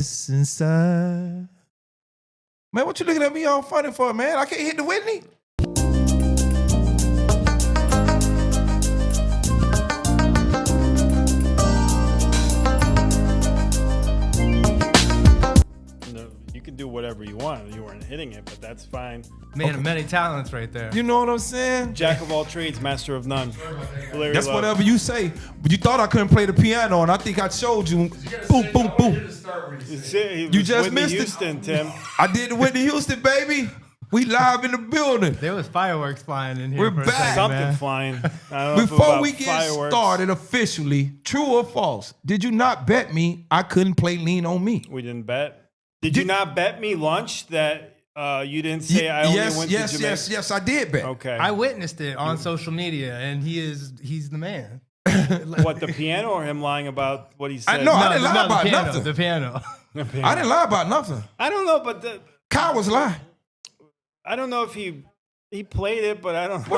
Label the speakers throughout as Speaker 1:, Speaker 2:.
Speaker 1: inside. Man, what you looking at me all funny for, man? I can't hit the Whitney.
Speaker 2: No, you can do whatever you want. You weren't hitting it, but that's fine.
Speaker 3: Man of many talents right there.
Speaker 1: You know what I'm saying?
Speaker 2: Jack of all trades, master of none. Larry
Speaker 1: That's
Speaker 2: Love.
Speaker 1: whatever you say. But you thought I couldn't play the piano, and I think I showed you. Boom, boom, boom.
Speaker 2: You
Speaker 1: just
Speaker 2: Whitney
Speaker 1: missed it.
Speaker 2: Houston, Tim.
Speaker 1: I did the Whitney Houston, baby. We live in the building.
Speaker 3: There was fireworks flying in here.
Speaker 1: We're
Speaker 3: for a
Speaker 1: back.
Speaker 3: second,
Speaker 2: Something
Speaker 3: man.
Speaker 2: flying. I don't know if
Speaker 1: Before
Speaker 2: about
Speaker 1: we get
Speaker 2: fireworks.
Speaker 1: started officially, true or false, did you not bet me I couldn't play Lean on Me?
Speaker 2: We didn't bet. Did you not bet me lunch that you didn't say I only went to Jamaica?
Speaker 1: Yes, I did bet.
Speaker 2: Okay.
Speaker 3: I witnessed it on social media, and he's the man.
Speaker 2: What, the piano or him lying about what he said?
Speaker 1: I didn't lie about
Speaker 3: the piano,
Speaker 1: nothing.
Speaker 3: The piano.
Speaker 1: I didn't lie about nothing.
Speaker 2: I don't know, but
Speaker 1: Kyle was lying.
Speaker 2: I don't know if he played it, but I don't know.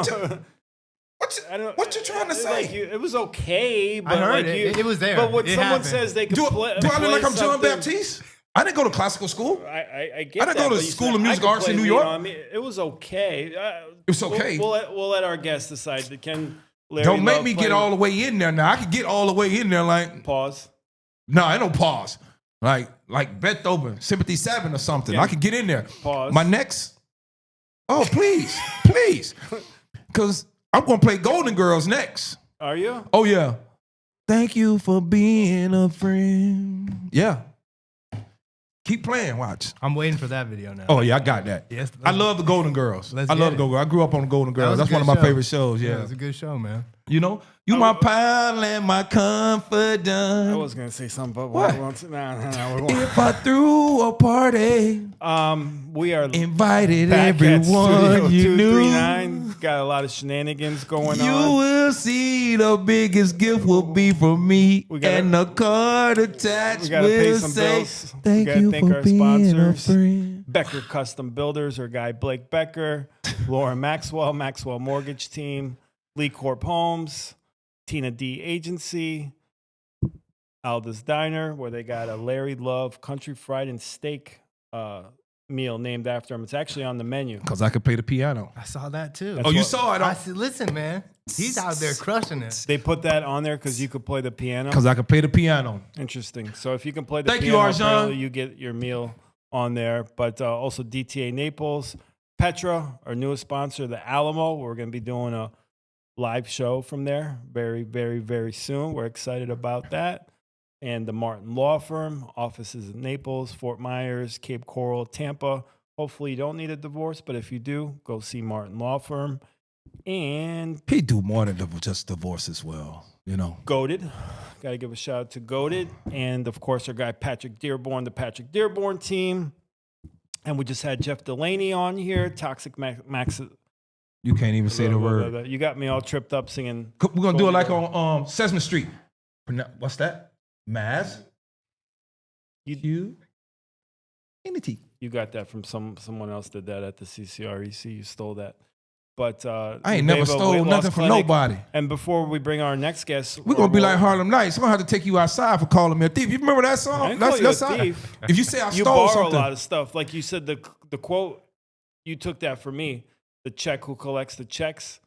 Speaker 1: What you trying to say?
Speaker 2: Like it was okay, but
Speaker 3: I heard
Speaker 2: like
Speaker 3: it. It was there.
Speaker 2: But when
Speaker 3: It
Speaker 2: someone
Speaker 3: happened.
Speaker 2: says they can
Speaker 1: Do
Speaker 2: play,
Speaker 1: I look like I'm John
Speaker 2: something-
Speaker 1: Baptiste? I didn't go to classical school.
Speaker 2: I get
Speaker 1: I didn't
Speaker 2: that,
Speaker 1: go to
Speaker 2: but you
Speaker 1: School
Speaker 2: said
Speaker 1: of Music
Speaker 2: I could
Speaker 1: Arts in
Speaker 2: play
Speaker 1: New
Speaker 2: Lean
Speaker 1: York.
Speaker 2: on Me. It was okay.
Speaker 1: It was okay.
Speaker 2: We'll let our guests decide. Can Larry
Speaker 1: Don't make
Speaker 2: Love
Speaker 1: me
Speaker 2: play
Speaker 1: get all the way in there now. I could get all the way in there like,
Speaker 2: pause?
Speaker 1: no, I don't pause. Like Beethoven, Sympathy 7 or something.
Speaker 2: Yeah.
Speaker 1: I could get in there.
Speaker 2: Pause.
Speaker 1: My next, please. Because I'm going to play Golden Girls next.
Speaker 2: Are you?
Speaker 1: Oh, yeah. Thank you for being a friend. Yeah. Keep playing, watch.
Speaker 3: I'm waiting for that video now.
Speaker 1: Oh, yeah, I got that.
Speaker 3: Yes,
Speaker 1: I love the Golden Girls.
Speaker 3: Let's
Speaker 1: I
Speaker 3: get
Speaker 1: love
Speaker 3: it.
Speaker 1: the Golden Girls. I grew up on the Golden
Speaker 3: That
Speaker 1: Girls.
Speaker 3: was a
Speaker 1: That's one
Speaker 3: good
Speaker 1: of my
Speaker 3: show.
Speaker 1: favorite shows,
Speaker 3: It
Speaker 1: yeah.
Speaker 3: was a good show, man.
Speaker 1: You know, you my pal and my confidant.
Speaker 2: I was gonna say something, but
Speaker 1: What?
Speaker 2: No, we won't.
Speaker 1: If I threw a party,
Speaker 2: We are
Speaker 1: invited
Speaker 2: back at
Speaker 1: everyone
Speaker 2: Studio
Speaker 1: you knew.
Speaker 2: 239. Got a lot of shenanigans going
Speaker 1: You
Speaker 2: on.
Speaker 1: will see the biggest gift will be from me,
Speaker 2: We gotta-
Speaker 1: and the card attached
Speaker 2: We gotta pay
Speaker 1: will
Speaker 2: some
Speaker 1: say,
Speaker 2: bills. We
Speaker 1: "Thank
Speaker 2: gotta
Speaker 1: you
Speaker 2: thank
Speaker 1: for
Speaker 2: our
Speaker 1: being a
Speaker 2: sponsors.
Speaker 1: friend."
Speaker 2: Becker Custom Builders, our guy Blake Becker, Laura Maxwell Mortgage Team, Lee Corp Homes, Tina D Agency, Alda's Diner, where they got a Larry Love Country Fried and Steak meal named after him. It's actually on the menu.
Speaker 1: Because I could play the piano.
Speaker 3: I saw that too.
Speaker 2: That's
Speaker 1: Oh, you
Speaker 2: what-
Speaker 1: saw it?
Speaker 3: I said, listen, man, he's out there crushing it.
Speaker 2: They put that on there because you could play the piano.
Speaker 1: Because I could play the piano.
Speaker 2: Interesting. So if you can play the
Speaker 1: Thank you,
Speaker 2: piano,
Speaker 1: Arjan.
Speaker 2: apparently you get your meal on there. But also DTA Naples, Petra, our newest sponsor, the Alamo. We're going to be doing a live show from there very, very, very soon. We're excited about that. And the Martin Law Firm, offices in Naples, Fort Myers, Cape Coral, Tampa. Hopefully you don't need a divorce, but if you do, go see Martin Law Firm. And
Speaker 1: He do more than just divorce as well, you know.
Speaker 2: Goated. Got to give a shout out to Goated. And, of course, our guy Patrick Dearborn, the Patrick Dearborn team. And we just had Jeff Delaney on here, Toxic Max.
Speaker 1: You can't even say the word.
Speaker 2: You got me all tripped up singing.
Speaker 1: We're going to do it like on Sesame Street. What's that? Maz? You? Unity.
Speaker 2: You got that from someone else did that at the CCREC. You stole that. But
Speaker 1: I ain't never
Speaker 2: Weight
Speaker 1: stole
Speaker 2: Loss
Speaker 1: nothing from
Speaker 2: Clinic.
Speaker 1: nobody.
Speaker 2: And before we bring our next guest,
Speaker 1: We're going to be like Harlem Nights. I'm going to have to take you outside for calling me a thief. You remember that
Speaker 2: I
Speaker 1: song?
Speaker 2: didn't call you a
Speaker 1: how-
Speaker 2: thief.
Speaker 1: If you say I
Speaker 2: You
Speaker 1: stole
Speaker 2: borrow
Speaker 1: something.
Speaker 2: a lot of stuff. Like you said, the quote, you took that from me. The check who collects the checks.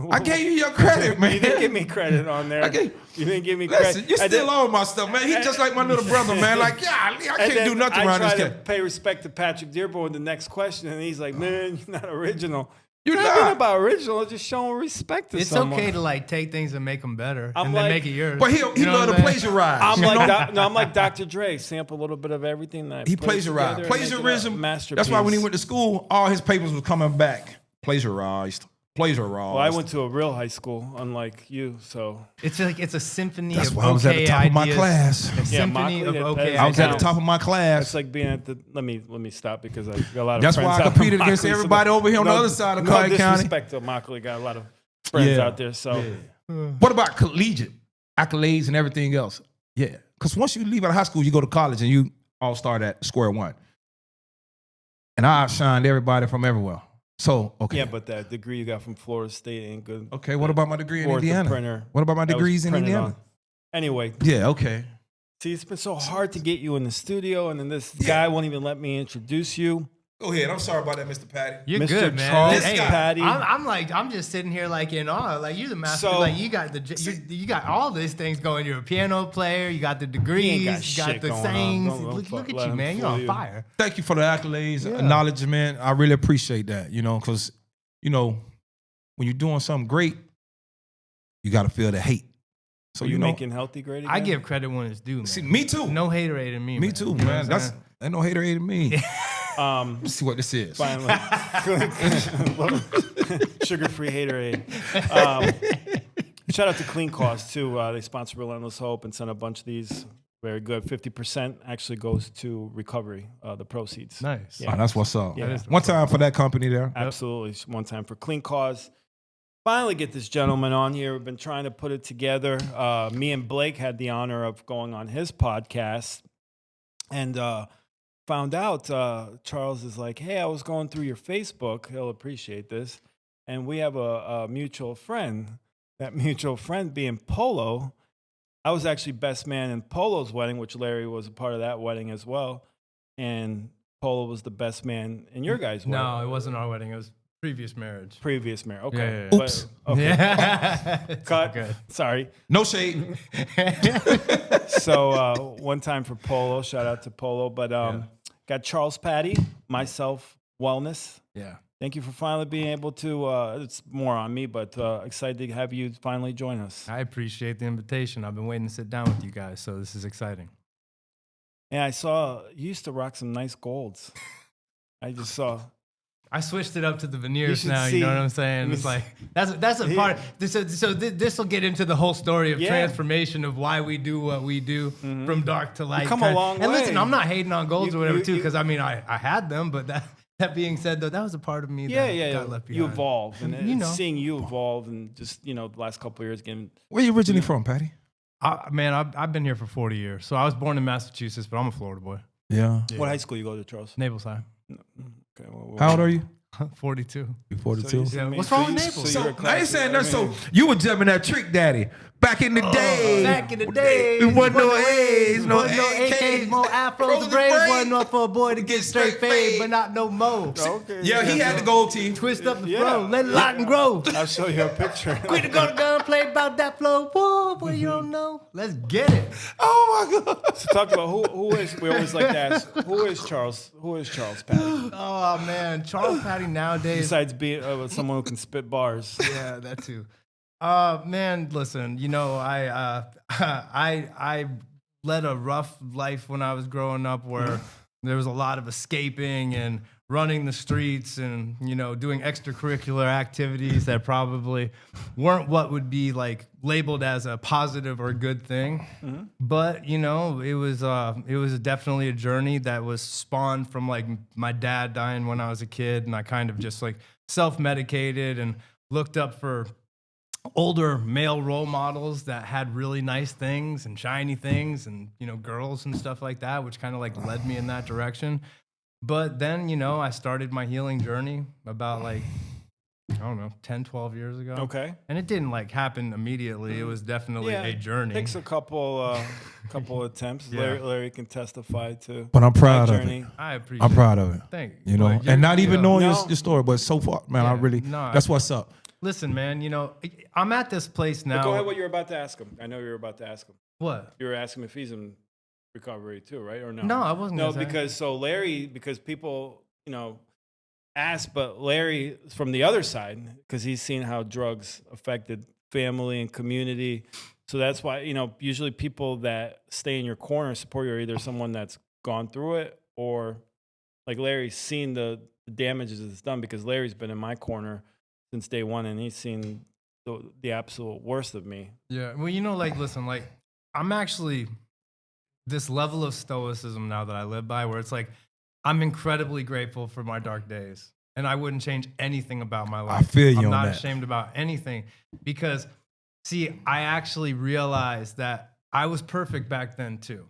Speaker 1: I gave you your credit, man.
Speaker 2: You didn't give me credit on there. You didn't give me
Speaker 1: Listen,
Speaker 2: credit.
Speaker 1: you
Speaker 2: And
Speaker 1: still
Speaker 2: then-
Speaker 1: own my stuff, man. He just like my little brother, man. Like, yeah, I
Speaker 2: and
Speaker 1: can't
Speaker 2: then
Speaker 1: do nothing around
Speaker 2: I
Speaker 1: this
Speaker 2: try to
Speaker 1: kid.
Speaker 2: pay respect to Patrick Dearborn the next question, and he's like, man, you're not original.
Speaker 1: You're
Speaker 2: It's
Speaker 1: not.
Speaker 2: nothing about original. It's just showing respect to
Speaker 3: It's
Speaker 2: someone.
Speaker 3: okay to like take things and make them better,
Speaker 2: I'm
Speaker 3: and
Speaker 2: like-
Speaker 3: then make it yours.
Speaker 1: But he
Speaker 3: You know
Speaker 1: love
Speaker 3: what
Speaker 1: to
Speaker 3: I'm saying?
Speaker 1: plagiarize.
Speaker 2: I'm
Speaker 1: you
Speaker 2: like
Speaker 1: know?
Speaker 2: I'm like Dr. Dre. Sample a little bit of everything that
Speaker 1: He
Speaker 2: puts
Speaker 1: plagiarized.
Speaker 2: together and make it a
Speaker 1: Plagiarism.
Speaker 2: masterpiece.
Speaker 1: That's why when he went to school, all his papers was coming back. Plagiarized.
Speaker 2: Well, I went to a real high school, unlike you. So
Speaker 3: It's like it's a symphony
Speaker 1: That's
Speaker 3: of
Speaker 1: why I was at the
Speaker 3: okay
Speaker 1: top of my
Speaker 3: ideas.
Speaker 1: class.
Speaker 3: A symphony
Speaker 2: Mockley,
Speaker 3: of
Speaker 2: that-
Speaker 3: okay
Speaker 1: I was at the
Speaker 3: ideas.
Speaker 1: top of my class.
Speaker 2: it's like being at the. Let me stop because I got a lot of.
Speaker 1: That's
Speaker 2: friends
Speaker 1: why I
Speaker 2: out in
Speaker 1: competed against
Speaker 2: Mockley, so
Speaker 1: everybody over here on the
Speaker 2: no-
Speaker 1: other side of
Speaker 2: no
Speaker 1: County County.
Speaker 2: disrespect to Mockley, got a lot of friends
Speaker 1: Yeah.
Speaker 2: out there. So
Speaker 1: What about collegiate accolades and everything else? Yeah, because once you leave out of high school, you go to college and you all start at square one. And I outshined everybody from everywhere. So, okay.
Speaker 2: yeah, but that degree you got from Florida State ain't good.
Speaker 1: Okay, what about my degree in
Speaker 2: Or the
Speaker 1: Indiana?
Speaker 2: printer
Speaker 1: What about my
Speaker 2: that was
Speaker 1: degrees in
Speaker 2: printed
Speaker 1: Indiana?
Speaker 2: on. Anyway,
Speaker 1: Yeah, okay.
Speaker 2: See, it's been so hard to get you in the studio, and then this guy won't even let me introduce you.
Speaker 1: Go ahead. I'm sorry about that, Mr. Patty.
Speaker 3: You're
Speaker 2: Mr.
Speaker 3: good, man.
Speaker 2: Charles
Speaker 3: Hey,
Speaker 2: Patti.
Speaker 3: I'm just sitting here like in awe. Like you're the master.
Speaker 2: So-
Speaker 3: like you got you got all these things going. You're a piano player. You got the degrees.
Speaker 2: got
Speaker 3: You
Speaker 2: shit
Speaker 3: got the
Speaker 2: going on.
Speaker 3: sayings.
Speaker 2: Don't
Speaker 3: Look at
Speaker 2: let
Speaker 3: you,
Speaker 2: him
Speaker 3: man. You're
Speaker 2: fool
Speaker 3: on
Speaker 2: you.
Speaker 3: fire.
Speaker 1: Thank you for the accolades,
Speaker 3: Yeah.
Speaker 1: acknowledgement. I really appreciate that, because, when you're doing something great, you got to feel the hate. So,
Speaker 2: Are you making healthy great again?
Speaker 3: I give credit when it's due, man.
Speaker 1: See, me too.
Speaker 3: No haterade in me.
Speaker 1: Me
Speaker 3: man.
Speaker 1: too,
Speaker 3: You know
Speaker 1: man.
Speaker 3: what I'm saying?
Speaker 1: Ain't no haterade in me. Let's see what this is.
Speaker 2: Finally. Sugar-free haterade. Shout out to Clean Cost, too. They sponsor Relentless Hope and sent a bunch of these. Very good. 50% actually goes to recovery, the proceeds.
Speaker 3: Nice.
Speaker 2: Yeah.
Speaker 1: Oh, that's what's up.
Speaker 2: Yeah.
Speaker 1: One time for that company there.
Speaker 2: Absolutely. One time for Clean Cause. Finally get this gentleman on here. We've been trying to put it together. Me and Blake had the honor of going on his podcast and found out Charles is like, hey, I was going through your Facebook. He'll appreciate this. And we have a mutual friend. That mutual friend being Polo. I was actually best man in Polo's wedding, which Larry was a part of that wedding as well. And Polo was the best man in your guys' wedding.
Speaker 3: No, it wasn't our wedding. It was previous marriage.
Speaker 2: Previous marriage. Okay.
Speaker 3: Yeah, yeah,
Speaker 2: But-
Speaker 1: Oops.
Speaker 2: okay.
Speaker 3: Yeah. It's all
Speaker 2: Cut.
Speaker 3: good.
Speaker 2: Sorry.
Speaker 1: No shade.
Speaker 2: So one time for Polo. Shout out to Polo. But got Charles Patti, myself, wellness.
Speaker 3: Yeah.
Speaker 2: Thank you for finally being able to. It's more on me, but excited to have you finally join us.
Speaker 3: I appreciate the invitation. I've been waiting to sit down with you guys, so this is exciting.
Speaker 2: And I saw you used to rock some nice golds. I just saw.
Speaker 3: I switched it up to the veneers
Speaker 2: should
Speaker 3: now.
Speaker 2: see-
Speaker 3: You know what I'm saying? It's like that's a part. So this will get into the whole story of
Speaker 2: Yeah.
Speaker 3: transformation of why we do what we do from dark to light.
Speaker 2: come a long
Speaker 3: And listen,
Speaker 2: way.
Speaker 3: I'm not hating on golds
Speaker 2: You-
Speaker 3: or whatever
Speaker 2: you-
Speaker 3: too,
Speaker 2: you-
Speaker 3: because I mean I had them, but that being said though, that was a part of me that got left behind.
Speaker 2: You evolve, and
Speaker 3: You know.
Speaker 2: seeing you evolve, and just the last couple of years getting.
Speaker 1: Where you originally from, Patty?
Speaker 3: I've been here for 40 years. So I was born in Massachusetts, but I'm a Florida boy.
Speaker 1: Yeah.
Speaker 2: What high school you go to, Charles?
Speaker 3: Naples High.
Speaker 2: Okay, well,
Speaker 1: How old are you?
Speaker 3: 42.
Speaker 1: You 42.
Speaker 2: So you-
Speaker 3: Yeah,
Speaker 2: I mean,
Speaker 3: what's
Speaker 2: so
Speaker 3: wrong
Speaker 2: you-
Speaker 3: with Naples?
Speaker 2: so you're a
Speaker 1: I ain't
Speaker 2: classic-
Speaker 1: saying that.
Speaker 2: I mean-
Speaker 1: So you were jumping that trick, daddy, back in the day.
Speaker 3: Back in the days,
Speaker 1: It wasn't no A's, no
Speaker 3: wasn't
Speaker 1: AKs,
Speaker 3: more afros and braids. Wasn't enough for a boy to get straight fade, but not no more.
Speaker 2: Okay.
Speaker 1: Yeah, he had the gold teeth.
Speaker 3: Twist up the
Speaker 2: Yeah.
Speaker 3: flow, let it lock and grow.
Speaker 2: I'll show you a picture.
Speaker 3: Quick to go to gun, play about that flow. Whoa, boy, you don't know. Let's get it.
Speaker 1: Oh my God.
Speaker 2: So talk about who is. We always like to ask who is Charles. Who is Charles Patti?
Speaker 3: Oh man, Charles Patti nowadays.
Speaker 2: Besides being someone who can spit bars.
Speaker 3: Yeah, that too. Man, listen, I led a rough life when I was growing up where there was a lot of escaping and running the streets and, doing extracurricular activities that probably weren't what would be like labeled as a positive or good thing. But, it was definitely a journey that was spawned from like my dad dying when I was a kid. And I kind of just like self-medicated and looked up for older male role models that had really nice things and shiny things and, girls and stuff like that, which kind of like led me in that direction. But then, I started my healing journey about like, I don't know, 10, 12 years ago.
Speaker 2: Okay.
Speaker 3: And it didn't like happen immediately. It was definitely a journey.
Speaker 2: Takes a couple attempts.
Speaker 3: Yeah.
Speaker 2: Larry can testify to.
Speaker 1: But I'm proud
Speaker 2: my
Speaker 1: of it.
Speaker 2: journey.
Speaker 3: I appreciate
Speaker 1: I'm proud of it.
Speaker 3: Thank you.
Speaker 1: You know,
Speaker 3: But you're-
Speaker 1: and not even knowing
Speaker 2: No.
Speaker 1: your story, but so far, man, I
Speaker 3: Yeah.
Speaker 1: really,
Speaker 3: No,
Speaker 1: that's what's up.
Speaker 3: Listen, man, I'm at this place now.
Speaker 2: Go ahead. What you were about to ask him? I know you were about to ask him.
Speaker 3: What?
Speaker 2: You were asking him if he's in recovery too, right? Or no?
Speaker 3: No, I wasn't
Speaker 2: No,
Speaker 3: gonna say.
Speaker 2: because people, ask, but Larry from the other side, because he's seen how drugs affected family and community. So that's why, usually people that stay in your corner support you are either someone that's gone through it or like Larry's seen the damages it's done, because Larry's been in my corner since day one and he's seen the absolute worst of me.
Speaker 3: Yeah. Well, listen, I'm actually this level of stoicism now that I live by where it's like, I'm incredibly grateful for my dark days and I wouldn't change anything about my life.
Speaker 1: I feel you
Speaker 3: I'm
Speaker 1: on
Speaker 3: not
Speaker 1: that.
Speaker 3: ashamed about anything because, see, I actually realized that I was perfect back then too.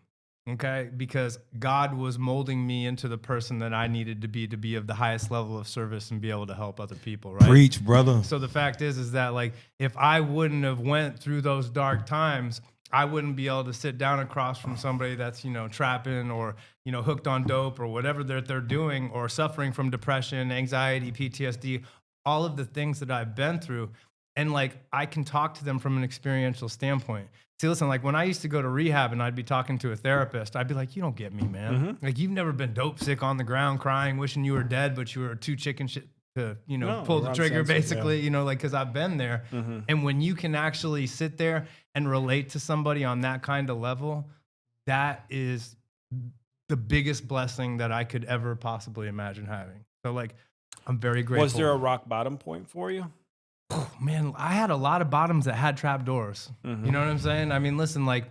Speaker 3: Okay, because God was molding me into the person that I needed to be of the highest level of service and be able to help other people, right?
Speaker 1: Preach, brother.
Speaker 3: So the fact is that like if I wouldn't have went through those dark times, I wouldn't be able to sit down across from somebody that's, trapping or, hooked on dope or whatever they're doing, or suffering from depression, anxiety, PTSD, all of the things that I've been through. And like, I can talk to them from an experiential standpoint. See, listen, like when I used to go to rehab and I'd be talking to a therapist, I'd be like, you don't get me, man. Like, you've never been dope sick on the ground crying, wishing you were dead, but you were too chicken shit to, pull the trigger, basically, like, because I've been there. And when you can actually sit there and relate to somebody on that kind of level, that is the biggest blessing that I could ever possibly imagine having. So, like, I'm very grateful.
Speaker 2: Was there a rock bottom point for you?
Speaker 3: Man, I had a lot of bottoms that had trap doors. You know what I'm saying? I mean, listen, like,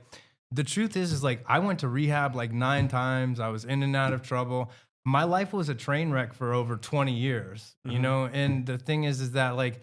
Speaker 3: the truth is like, I went to rehab like 9 times. I was in and out of trouble. My life was a train wreck for over 20 years, And the thing is that, like,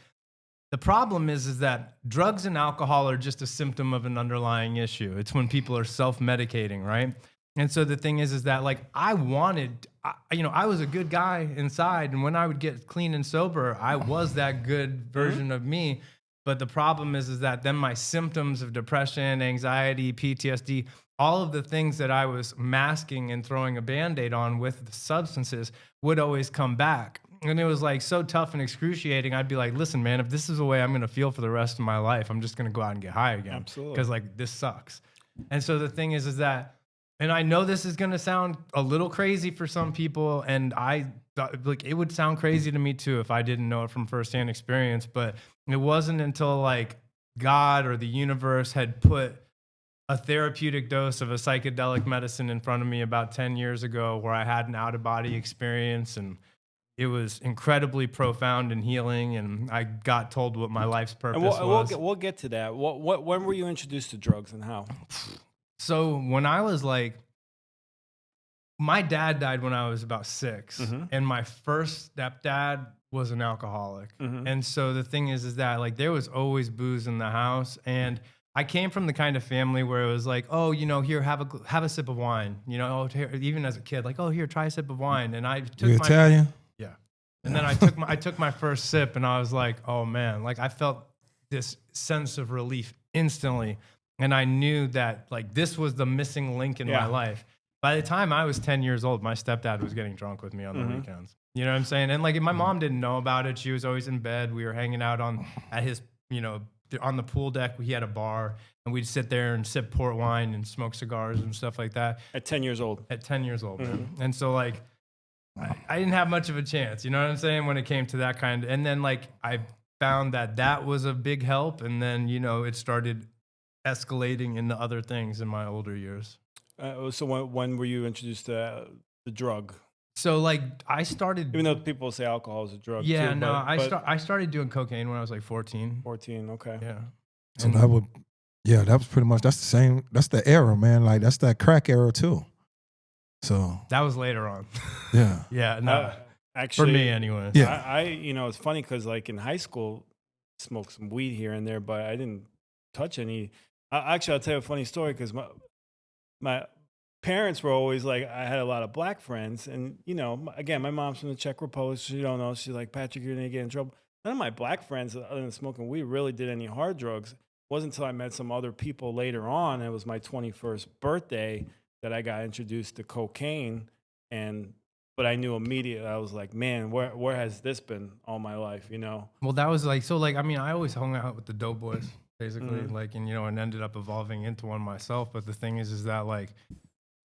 Speaker 3: the problem is that drugs and alcohol are just a symptom of an underlying issue. It's when people are self-medicating, right? And so the thing is that, like, I was a good guy inside. And when I would get clean and sober, I was that good version of me. But the problem is that then my symptoms of depression, anxiety, PTSD, all of the things that I was masking and throwing a Band-Aid on with the substances would always come back. And it was like so tough and excruciating. I'd be like, listen, man, if this is the way I'm going to feel for the rest of my life, I'm just going to go out and get high again.
Speaker 2: Absolutely.
Speaker 3: Because, like, this sucks. And so the thing is that, and I know this is going to sound a little crazy for some people, and I thought, like, it would sound crazy to me too if I didn't know it from firsthand experience, but it wasn't until, like, God or the universe had put a therapeutic dose of a psychedelic medicine in front of me about 10 years ago, where I had an out-of-body experience, and it was incredibly profound and healing, and I got told what my life's purpose was.
Speaker 2: We'll get to that. When were you introduced to drugs and how?
Speaker 3: So when I was like, my dad died when I was about 6, and my first stepdad was an alcoholic. And so the thing is that, like, there was always booze in the house, and I came from the kind of family where it was like, oh, here, have a sip of wine, even as a kid, like, oh, here, try a sip of wine. And I took
Speaker 1: Italian?
Speaker 3: Yeah. And then I took my first sip, and I was like, oh man, like, I felt this sense of relief instantly. And I knew that, like, this was the missing link in my life. By the time I was 10 years old, my stepdad was getting drunk with me on the weekends. You know what I'm saying? And, like, my mom didn't know about it. She was always in bed. We were hanging out at his, on the pool deck. He had a bar, and we'd sit there and sip port wine and smoke cigars and stuff like that.
Speaker 2: At 10 years old.
Speaker 3: At 10 years old, man. And so, like, I didn't have much of a chance, you know what I'm saying, when it came to that kind. And then, like, I found that was a big help, and then, it started escalating into other things in my older years.
Speaker 2: So when were you introduced to the drug?
Speaker 3: So, like, I started...
Speaker 2: Even though people say alcohol is a drug,
Speaker 3: yeah,
Speaker 2: too.
Speaker 3: No, I started doing cocaine when I was, like, 14.
Speaker 2: 14, okay.
Speaker 3: Yeah.
Speaker 1: So that was pretty much, that's the era, man. Like, that's that crack era, too. So
Speaker 3: that was later on.
Speaker 1: Yeah.
Speaker 3: Yeah, no.
Speaker 2: Actually,
Speaker 3: for me, anyway.
Speaker 1: Yeah.
Speaker 2: I it's funny because, like, in high school, smoked some weed here and there, but I didn't touch any. Actually, I'll tell you a funny story because my parents were always like, I had a lot of black friends, and again, my mom's from the Czech Republic. So she don't know. She's like, Patrick, you're gonna get in trouble. None of my black friends, other than smoking weed, really did any hard drugs. It wasn't until I met some other people later on. It was my 21st birthday that I got introduced to cocaine, but I knew immediately. I was like, man, where has this been all my life?
Speaker 3: Well, that was like, so, like, I mean, I always hung out with the dope boys, basically, like, and ended up evolving into one myself. But the thing is that, like,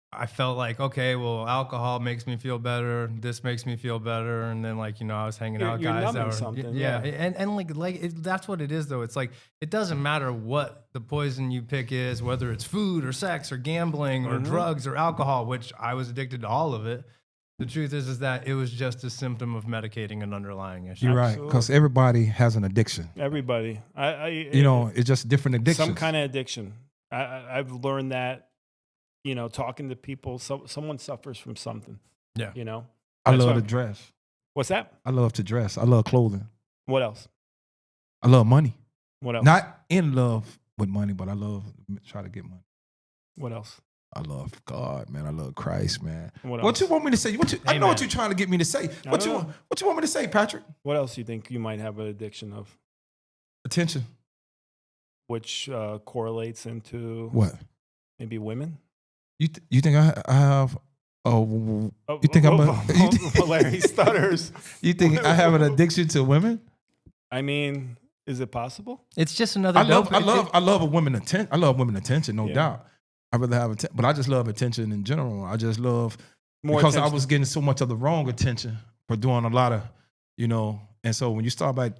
Speaker 3: I felt like, okay, well, alcohol makes me feel better. This makes me feel better. And then, like, I was hanging out with guys that were
Speaker 2: something.
Speaker 3: Yeah. And that's what it is, though. It's like, it doesn't matter what the poison you pick is, whether it's food or sex or gambling or drugs or alcohol, which I was addicted to all of it. The truth is that it was just a symptom of medicating an underlying issue.
Speaker 1: You're right, because everybody has an addiction.
Speaker 2: Everybody.
Speaker 1: It's just different addictions.
Speaker 2: Some kind of addiction. I've learned that. Talking to people, someone suffers from something.
Speaker 3: Yeah.
Speaker 1: I love to dress.
Speaker 2: What's that?
Speaker 1: I love to dress. I love clothing.
Speaker 2: What else?
Speaker 1: I love money.
Speaker 2: What else?
Speaker 1: Not in love with money, but I love try to get money.
Speaker 2: What else?
Speaker 1: I love God, man. I love Christ, man.
Speaker 2: What
Speaker 1: you want me to say? I know what you're trying to get me to say. What you want me to say, Patrick?
Speaker 2: What else do you think you might have an addiction of?
Speaker 1: Attention.
Speaker 2: which correlates into
Speaker 1: What?
Speaker 2: maybe women.
Speaker 1: You think I have? Oh,
Speaker 2: Oh,
Speaker 1: you think I'm a?
Speaker 2: Larry stutters.
Speaker 1: You think I have an addiction to women?
Speaker 2: I mean, is it possible?
Speaker 3: It's just another
Speaker 1: I love a woman attention. I love women attention, no
Speaker 2: Yeah.
Speaker 1: doubt. I rather have attention, but I just love attention in general. I just love
Speaker 2: More
Speaker 1: because I
Speaker 2: attention.
Speaker 1: was getting so much of the wrong attention for doing a lot of, and so when you start by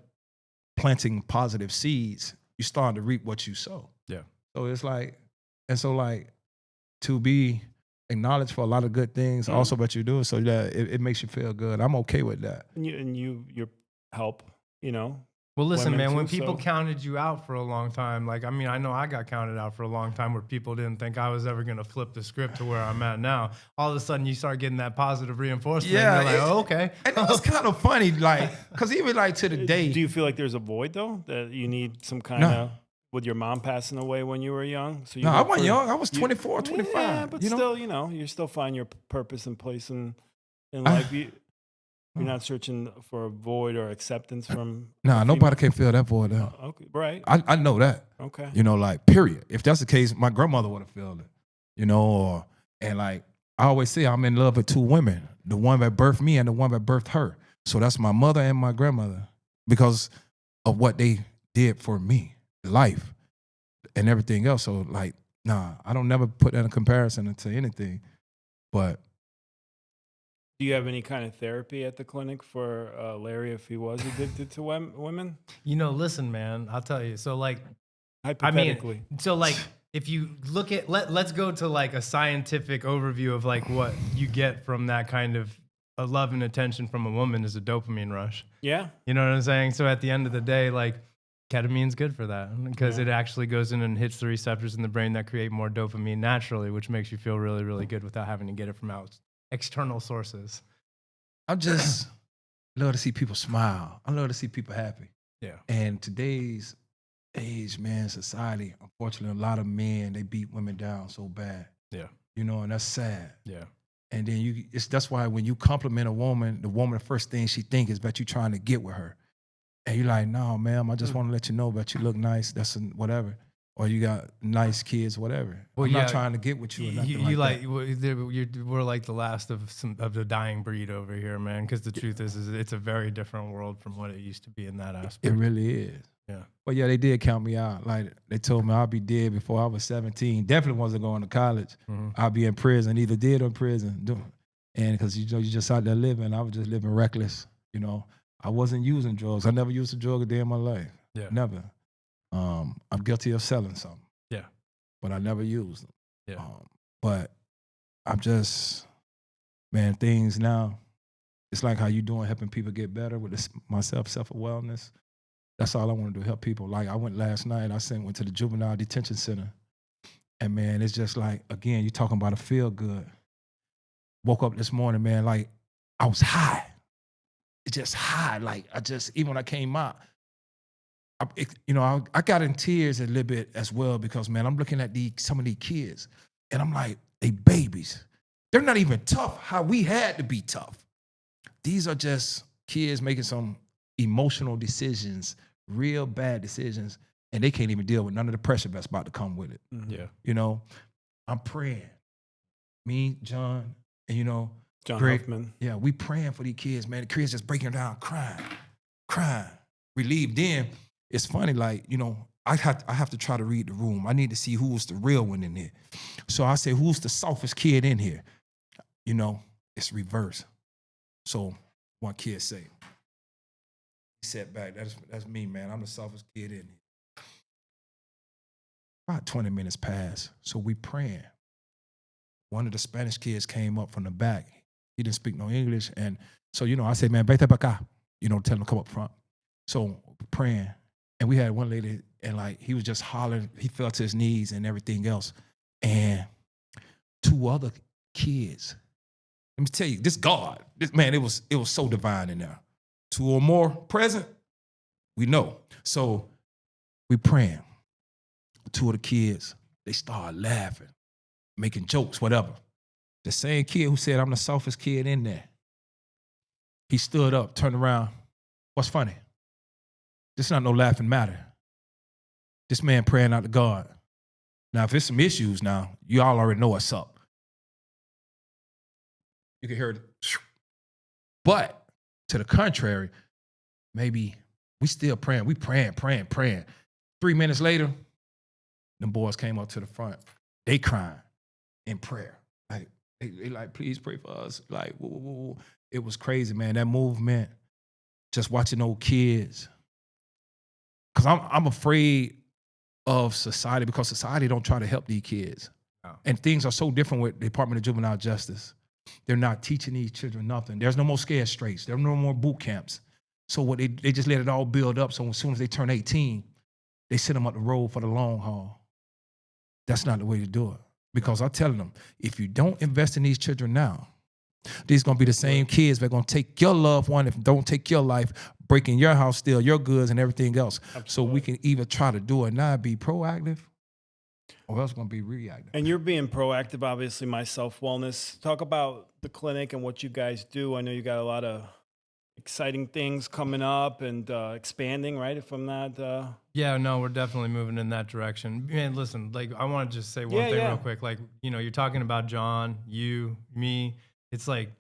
Speaker 1: planting positive seeds, you start to reap what you sow.
Speaker 3: Yeah.
Speaker 1: So it's like, and so like to be acknowledged for a lot of good things, also what you're doing, so that it makes you feel good. I'm okay with that.
Speaker 2: And your help,
Speaker 3: Well, listen,
Speaker 2: women
Speaker 3: man, when
Speaker 2: too,
Speaker 3: people
Speaker 2: so-
Speaker 3: counted you out for a long time, like, I mean, I know I got counted out for a long time where people didn't think I was ever going to flip the script to where I'm at now. All of a sudden, you start getting that positive reinforcement.
Speaker 1: Yeah,
Speaker 3: And you're like, oh, okay.
Speaker 1: And it's kind of funny, like, because even like to the day,
Speaker 2: Do you feel like there's a void though that you need some kind of with your mom passing away when you were young? So you
Speaker 1: no, I
Speaker 2: look
Speaker 1: wasn't
Speaker 2: for-
Speaker 1: young. I was 24, 25.
Speaker 2: Yeah, but
Speaker 1: you know?
Speaker 2: still, you still find your purpose and place in life. You're not searching for a void or acceptance from.
Speaker 1: Nah, nobody can fill that void out.
Speaker 2: Okay, right.
Speaker 1: I know that.
Speaker 2: Okay.
Speaker 1: Like, period. If that's the case, my grandmother would have filled it, and like I always say, I'm in love with two women, the one that birthed me and the one that birthed her. So that's my mother and my grandmother because of what they did for me, life and everything else. So like, nah, I don't never put that in comparison to anything, but
Speaker 2: Do you have any kind of therapy at the clinic for Larry if he was addicted to women?
Speaker 3: Listen, man, I'll tell you. So, like,
Speaker 2: Hypothetically.
Speaker 3: If you look at, let's go to like a scientific overview of like what you get from that kind of love and attention from a woman is a dopamine rush.
Speaker 2: Yeah.
Speaker 3: You know what I'm saying? So at the end of the day, like, ketamine's good for that because it actually goes in and hits the receptors in the brain that create more dopamine naturally, which makes you feel really, really good without having to get it from external sources.
Speaker 1: I just love to see people smile. I love to see people happy.
Speaker 3: Yeah.
Speaker 1: And today's age, man, society, unfortunately, a lot of men, they beat women down so bad.
Speaker 3: Yeah.
Speaker 1: And that's sad.
Speaker 3: Yeah.
Speaker 1: And then that's why when you compliment a woman, the first thing she thinks is that you trying to get with her. And you're like, no, ma'am, I just want to let you know that you look nice, whatever. Or you got nice kids, whatever.
Speaker 3: Well,
Speaker 1: I'm not trying to get with you or nothing like that.
Speaker 3: We're like the last of the dying breed over here, man. Because the truth is it's a very different world from what it used to be in that aspect.
Speaker 1: It really is.
Speaker 3: Yeah.
Speaker 1: But yeah, they did count me out. Like they told me I'll be dead before I was 17. Definitely wasn't going to college.
Speaker 3: Mm-hmm.
Speaker 1: I'll be in prison, either dead or in prison. And because you just out there living, I was just living reckless. I wasn't using drugs. I never used a drug a day in my life.
Speaker 3: Yeah.
Speaker 1: Never. I'm guilty of selling something.
Speaker 3: Yeah.
Speaker 1: But I never used them.
Speaker 3: Yeah.
Speaker 1: But I'm just, man, things now, it's like how you doing helping people get better with self-awareness. That's all I want to do, help people. Like I went last night, went to the juvenile detention center. And man, it's just like, again, you're talking about a feel good. Woke up this morning, man, like I was high. It's just high. Like even when I came out, I got in tears a little bit as well because, man, I'm looking at some of these kids and I'm like, they babies. They're not even tough how we had to be tough. These are just kids making some emotional decisions, real bad decisions, and they can't even deal with none of the pressure that's about to come with it.
Speaker 2: Mm-hmm.
Speaker 3: Yeah.
Speaker 1: I'm praying. Me, John, and
Speaker 2: John
Speaker 1: Greg,
Speaker 2: Huffman.
Speaker 1: yeah, we praying for these kids, man. The kids just breaking down, crying, relieved. Then it's funny, like, I have to try to read the room. I need to see who's the real one in here. So I say, who's the softest kid in here? It's reverse. So one kid say, he sat back, that's me, man. I'm the softest kid in here. About 20 minutes passed. So we praying. One of the Spanish kids came up from the back. He didn't speak no English. And so, I said, man, vete para acá. Tell him to come up front. So praying. And we had one lady, and like, he was just hollering. He fell to his knees and everything else. And two other kids. Let me tell you, this God, it was so divine in there. Two or more present, we know. So we praying. Two of the kids, they started laughing, making jokes, whatever. The same kid who said, I'm the softest kid in there, he stood up, turned around. What's funny? This is not no laughing matter. This man praying out to God. Now, if it's some issues now, you all already know what's up. You can hear it. But to the contrary, maybe we still praying. We praying. 3 minutes later, them boys came up to the front. They crying in prayer. Like, they like, please pray for us. Like, whoa, whoa, whoa. It was crazy, man. That movement, just watching old kids. Because I'm afraid of society, because society don't try to help these kids.
Speaker 3: Oh.
Speaker 1: And things are so different with the Department of Juvenile Justice. They're not teaching these children nothing. There's no more scared straights. There are no more boot camps. So what they just let it all build up. So as soon as they turn 18, they send them up the road for the long haul. That's not the way to do it. Because I'm telling them, if you don't invest in these children now, these going to be the same kids that are going to take your loved one, if don't take your life, breaking your house, steal your goods and everything else. Absolutely. So we can either try to do it now, be proactive, or else going to be reactive.
Speaker 2: And you're being proactive, obviously, my self-wellness. Talk about the clinic and what you guys do. I know you got a lot of exciting things coming up and expanding, right? If I'm not...
Speaker 3: Yeah, no, we're definitely moving in that direction. Man, listen, like, I want to just say one thing real quick. Like, you know, you're talking about John, you, me. It's like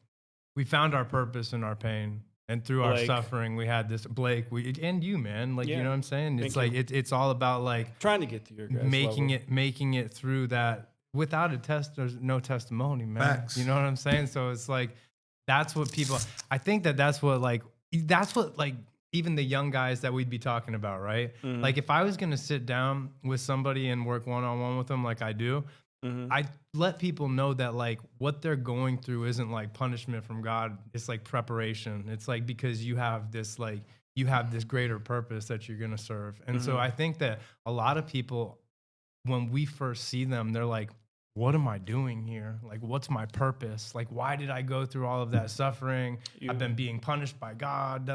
Speaker 3: we found our purpose in our pain. And through our suffering, we had this, Blake, and you, man. Like, you know what I'm saying? It's like, it's all about like
Speaker 2: trying to get to your guys'
Speaker 3: making it through that without a test. There's no testimony, man.
Speaker 1: Facts.
Speaker 3: You know what I'm saying? So it's like, that's what people, I think that's what even the young guys that we'd be talking about, right? Mm-hmm. Like if I was going to sit down with somebody and work one-on-one with them like I do, mm-hmm. I let people know that like what they're going through isn't like punishment from God. It's like preparation. It's like because you have this greater purpose that you're going to serve. And mm-hmm. so I think that a lot of people, when we first see them, they're like, what am I doing here? Like, what's my purpose? Like, why did I go through all of that suffering? I've been being punished by God,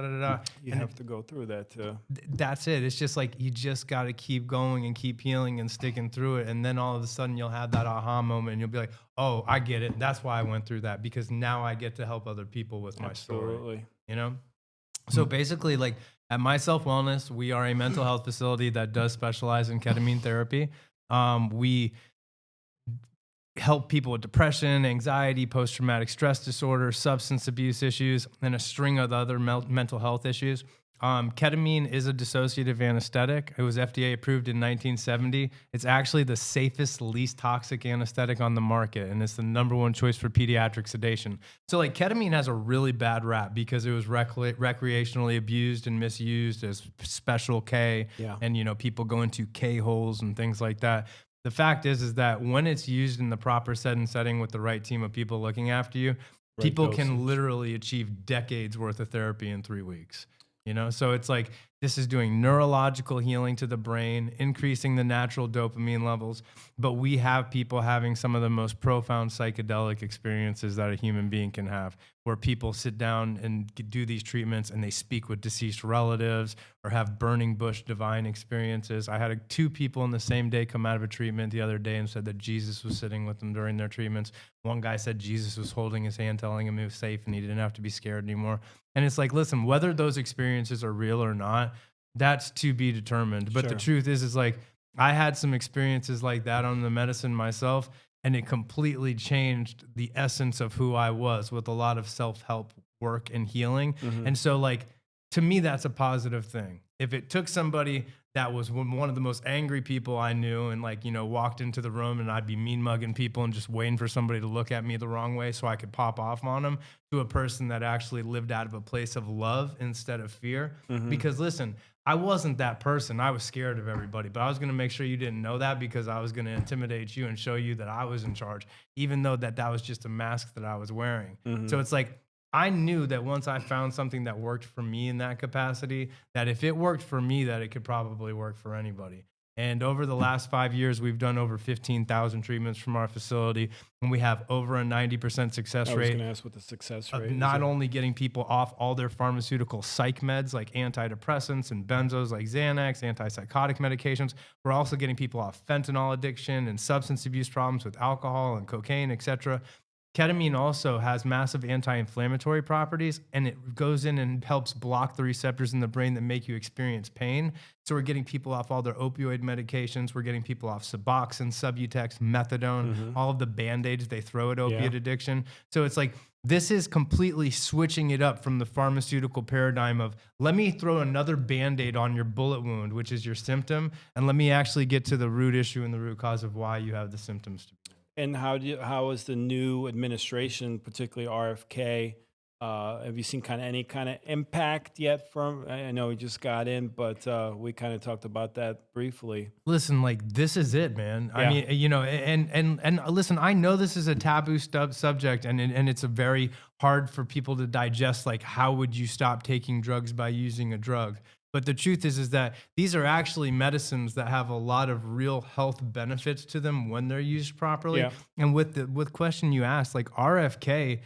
Speaker 2: You have to go through that too.
Speaker 3: That's it. It's just like, you just got to keep going and keep healing and sticking through it. And then all of a sudden you'll have that aha moment and you'll be like, oh, I get it. That's why I went through that, because now I get to help other people with my story. You know? So basically, like at My Self Wellness, we are a mental health facility that does specialize in ketamine therapy. We help people with depression, anxiety, post-traumatic stress disorder, substance abuse issues, and a string of other mental health issues. Ketamine is a dissociative anesthetic. It was FDA approved in 1970. It's actually the safest, least toxic anesthetic on the market, and it's the #1 choice for pediatric sedation. So like ketamine has a really bad rap because it was recreationally abused and misused as special K, and you know, people go into K holes and things like that. The fact is that when it's used in the proper setting with the right team of people looking after you, people can literally achieve decades worth of therapy in 3 weeks. You know, so it's like this is doing neurological healing to the brain, increasing the natural dopamine levels. But we have people having some of the most profound psychedelic experiences that a human being can have, where people sit down and do these treatments and they speak with deceased relatives or have burning bush divine experiences. I had 2 people in the same day come out of a treatment the other day and said that Jesus was sitting with them during their treatments. One guy said Jesus was holding his hand, telling him he was safe and he didn't have to be scared anymore. And it's like, listen, whether those experiences are real or not, that's to be determined. But the truth is like, I had some experiences like that on the medicine myself, and it completely changed the essence of who I was with a lot of self-help work and healing. Mm-hmm. And so like, to me, that's a positive thing. If it took somebody that was one of the most angry people I knew and like, you know, walked into the room and I'd be mean mugging people and just waiting for somebody to look at me the wrong way so I could pop off on them, to a person that actually lived out of a place of love instead of fear. Mm-hmm. Because listen, I wasn't that person. I was scared of everybody, but I was going to make sure you didn't know that, because I was going to intimidate you and show you that I was in charge, even though that was just a mask that I was wearing. Mm-hmm. So it's like, I knew that once I found something that worked for me in that capacity, that if it worked for me, that it could probably work for anybody. And over the last 5 years, we've done over 15,000 treatments from our facility, and we have over a 90% success rate. I was going
Speaker 2: to ask what the success rate is.
Speaker 3: Not only getting people off all their pharmaceutical psych meds like antidepressants and benzos like Xanax, antipsychotic medications, we're also getting people off fentanyl addiction and substance abuse problems with alcohol and cocaine, etc. ketamine also has massive anti-inflammatory properties, and it goes in and helps block the receptors in the brain that make you experience pain. So we're getting people off all their opioid medications. We're getting people off Suboxone, Subutex, methadone, all of the Band-Aids they throw at opiate addiction. So it's like, this is completely switching it up from the pharmaceutical paradigm of, let me throw another Band-Aid on your bullet wound, which is your symptom, and let me actually get to the root issue and the root cause of why you have the symptoms.
Speaker 2: And how is the new administration, particularly RFK? Have you seen any kind of impact yet from? I know he just got in, but we kind of talked about that briefly.
Speaker 3: Listen, like, this is it, man.
Speaker 2: Yeah.
Speaker 3: I mean, you know, and listen, I know this is a taboo subject, and it's a very hard for people to digest. Like, how would you stop taking drugs by using a drug? But the truth is that these are actually medicines that have a lot of real health benefits to them when they're used properly.
Speaker 2: Yeah.
Speaker 3: And with the question you asked, like, RFK,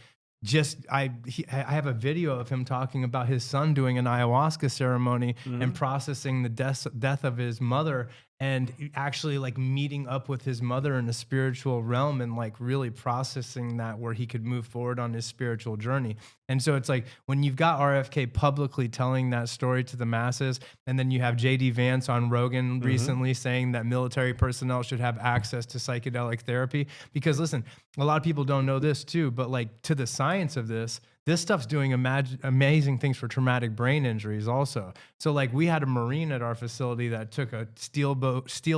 Speaker 3: I have a video of him talking about his son doing an ayahuasca ceremony and processing the death of his mother, and actually like meeting up with his mother in the spiritual realm and like really processing that where he could move forward on his spiritual journey. And so it's like, when you've got RFK publicly telling that story to the masses, and then you have JD Vance on Rogan recently saying that military personnel should have access to psychedelic therapy. Because listen, a lot of people don't know this too, but like, to the science of this stuff's doing amazing things for traumatic brain injuries also. So like, we had a Marine at our facility that took a steel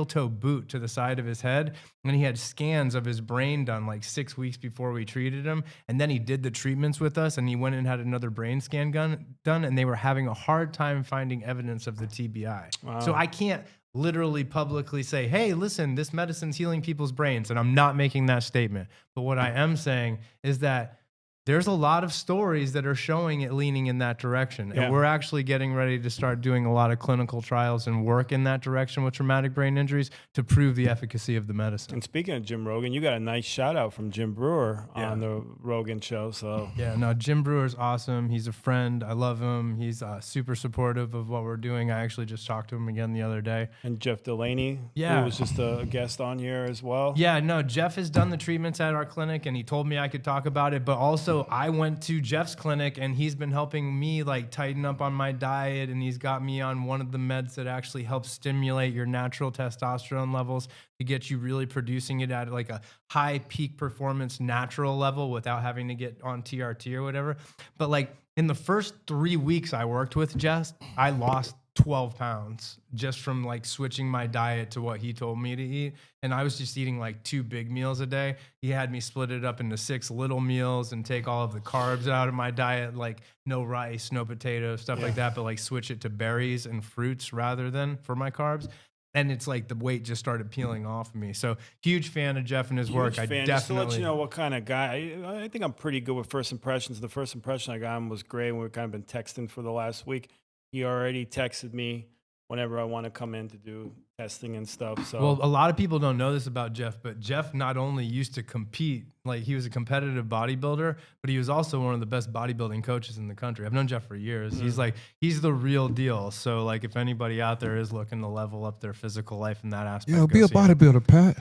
Speaker 3: toe boot to the side of his head, and he had scans of his brain done like 6 weeks before we treated him. And then he did the treatments with us, and he went and had another brain scan done, and they were having a hard time finding evidence of the TBI.
Speaker 2: Wow.
Speaker 3: So I can't literally publicly say, hey, listen, this medicine's healing people's brains. And I'm not making that statement. But what I am saying is that there's a lot of stories that are showing it leaning in that direction.
Speaker 2: Yeah.
Speaker 3: And we're actually getting ready to start doing a lot of clinical trials and work in that direction with traumatic brain injuries to prove the efficacy of the medicine.
Speaker 2: And speaking of Jim Rogan, you got a nice shout out from Jim Brewer on the Rogan show. So
Speaker 3: yeah, no, Jim Brewer's awesome. He's a friend. I love him. He's super supportive of what we're doing. I actually just talked to him again the other day.
Speaker 2: And Jeff Delaney,
Speaker 3: Yeah.
Speaker 2: who was just a guest on here as well.
Speaker 3: Yeah, no, Jeff has done the treatments at our clinic, and he told me I could talk about it. But also, I went to Jeff's clinic, and he's been helping me like tighten up on my diet, and he's got me on one of the meds that actually helps stimulate your natural testosterone levels to get you really producing it at like a high peak performance natural level without having to get on TRT or whatever. But like, in the first 3 weeks I worked with Jeff, I lost 12 pounds just from like switching my diet to what he told me to eat. And I was just eating like 2 big meals a day. He had me split it up into 6 little meals and take all of the carbs out of my diet, like no rice, no potatoes, stuff like that, but like switch it to berries and fruits rather than for my carbs. And it's like the weight just started peeling off of me. So huge fan of Jeff and his work.
Speaker 2: Fan.
Speaker 3: I definitely.
Speaker 2: Just to let you know what kind of guy, I think I'm pretty good with first impressions. The first impression I got him was great. We've kind of been texting for the last week. He already texted me whenever I want to come in to do testing and stuff. So,
Speaker 3: well, a lot of people don't know this about Jeff, but Jeff not only used to compete, like he was a competitive bodybuilder, but he was also one of the best bodybuilding coaches in the country. I've known Jeff for years. He's the real deal. So like, if anybody out there is looking to level up their physical life in that aspect,
Speaker 1: Yeah, be a
Speaker 3: go see him.
Speaker 1: bodybuilder, Pat.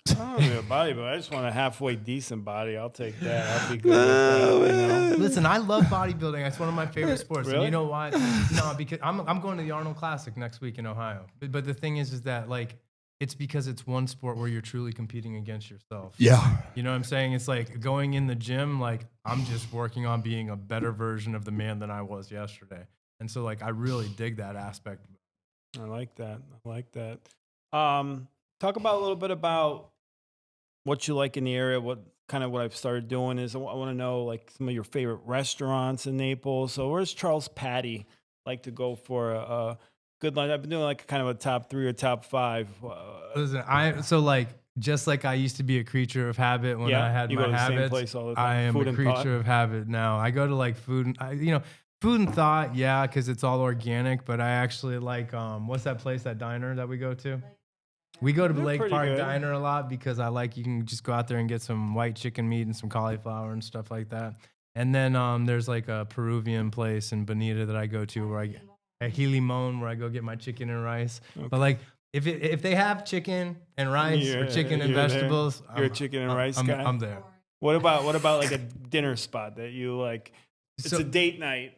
Speaker 2: I don't need a body, but I just want a halfway decent body. I'll take that. I'll be good with that, you know?
Speaker 3: Listen, I love bodybuilding. It's one of my favorite sports.
Speaker 2: Really?
Speaker 3: And you know why? No, because I'm going to the Arnold Classic next week in Ohio. But the thing is that like, it's because it's one sport where you're truly competing against yourself.
Speaker 1: Yeah.
Speaker 3: You know what I'm saying? It's like going in the gym, like I'm just working on being a better version of the man than I was yesterday. And so like, I really dig that aspect.
Speaker 2: I like that. Talk about a little bit about what you like in the area. What I've started doing is I want to know like some of your favorite restaurants in Naples. So where's Charles Patti like to go for a good lunch? I've been doing like kind of a top 3 or top 5.
Speaker 3: Listen, just like I used to be a creature of habit when I had
Speaker 2: you
Speaker 3: my
Speaker 2: go to the same
Speaker 3: habits,
Speaker 2: place all the time.
Speaker 3: I am
Speaker 2: Food
Speaker 3: a
Speaker 2: and
Speaker 3: creature
Speaker 2: thought?
Speaker 3: of habit now. I go to like food and thought, yeah, because it's all organic. But I actually like, what's that place, that diner that we go to? We go to
Speaker 2: They're
Speaker 3: Lake
Speaker 2: pretty
Speaker 3: Park
Speaker 2: good.
Speaker 3: Diner a lot because you can just go out there and get some white chicken meat and some cauliflower and stuff like that. And then there's like a Peruvian place in Bonita that I go to where I get a Limon, where I go get my chicken and rice.
Speaker 2: Okay.
Speaker 3: But like, if they have chicken and rice or chicken and
Speaker 2: you're there.
Speaker 3: vegetables,
Speaker 2: You're a chicken and rice
Speaker 3: I'm,
Speaker 2: guy?
Speaker 3: I'm there.
Speaker 2: What about like a dinner spot that you like? It's
Speaker 3: So-
Speaker 2: a date night,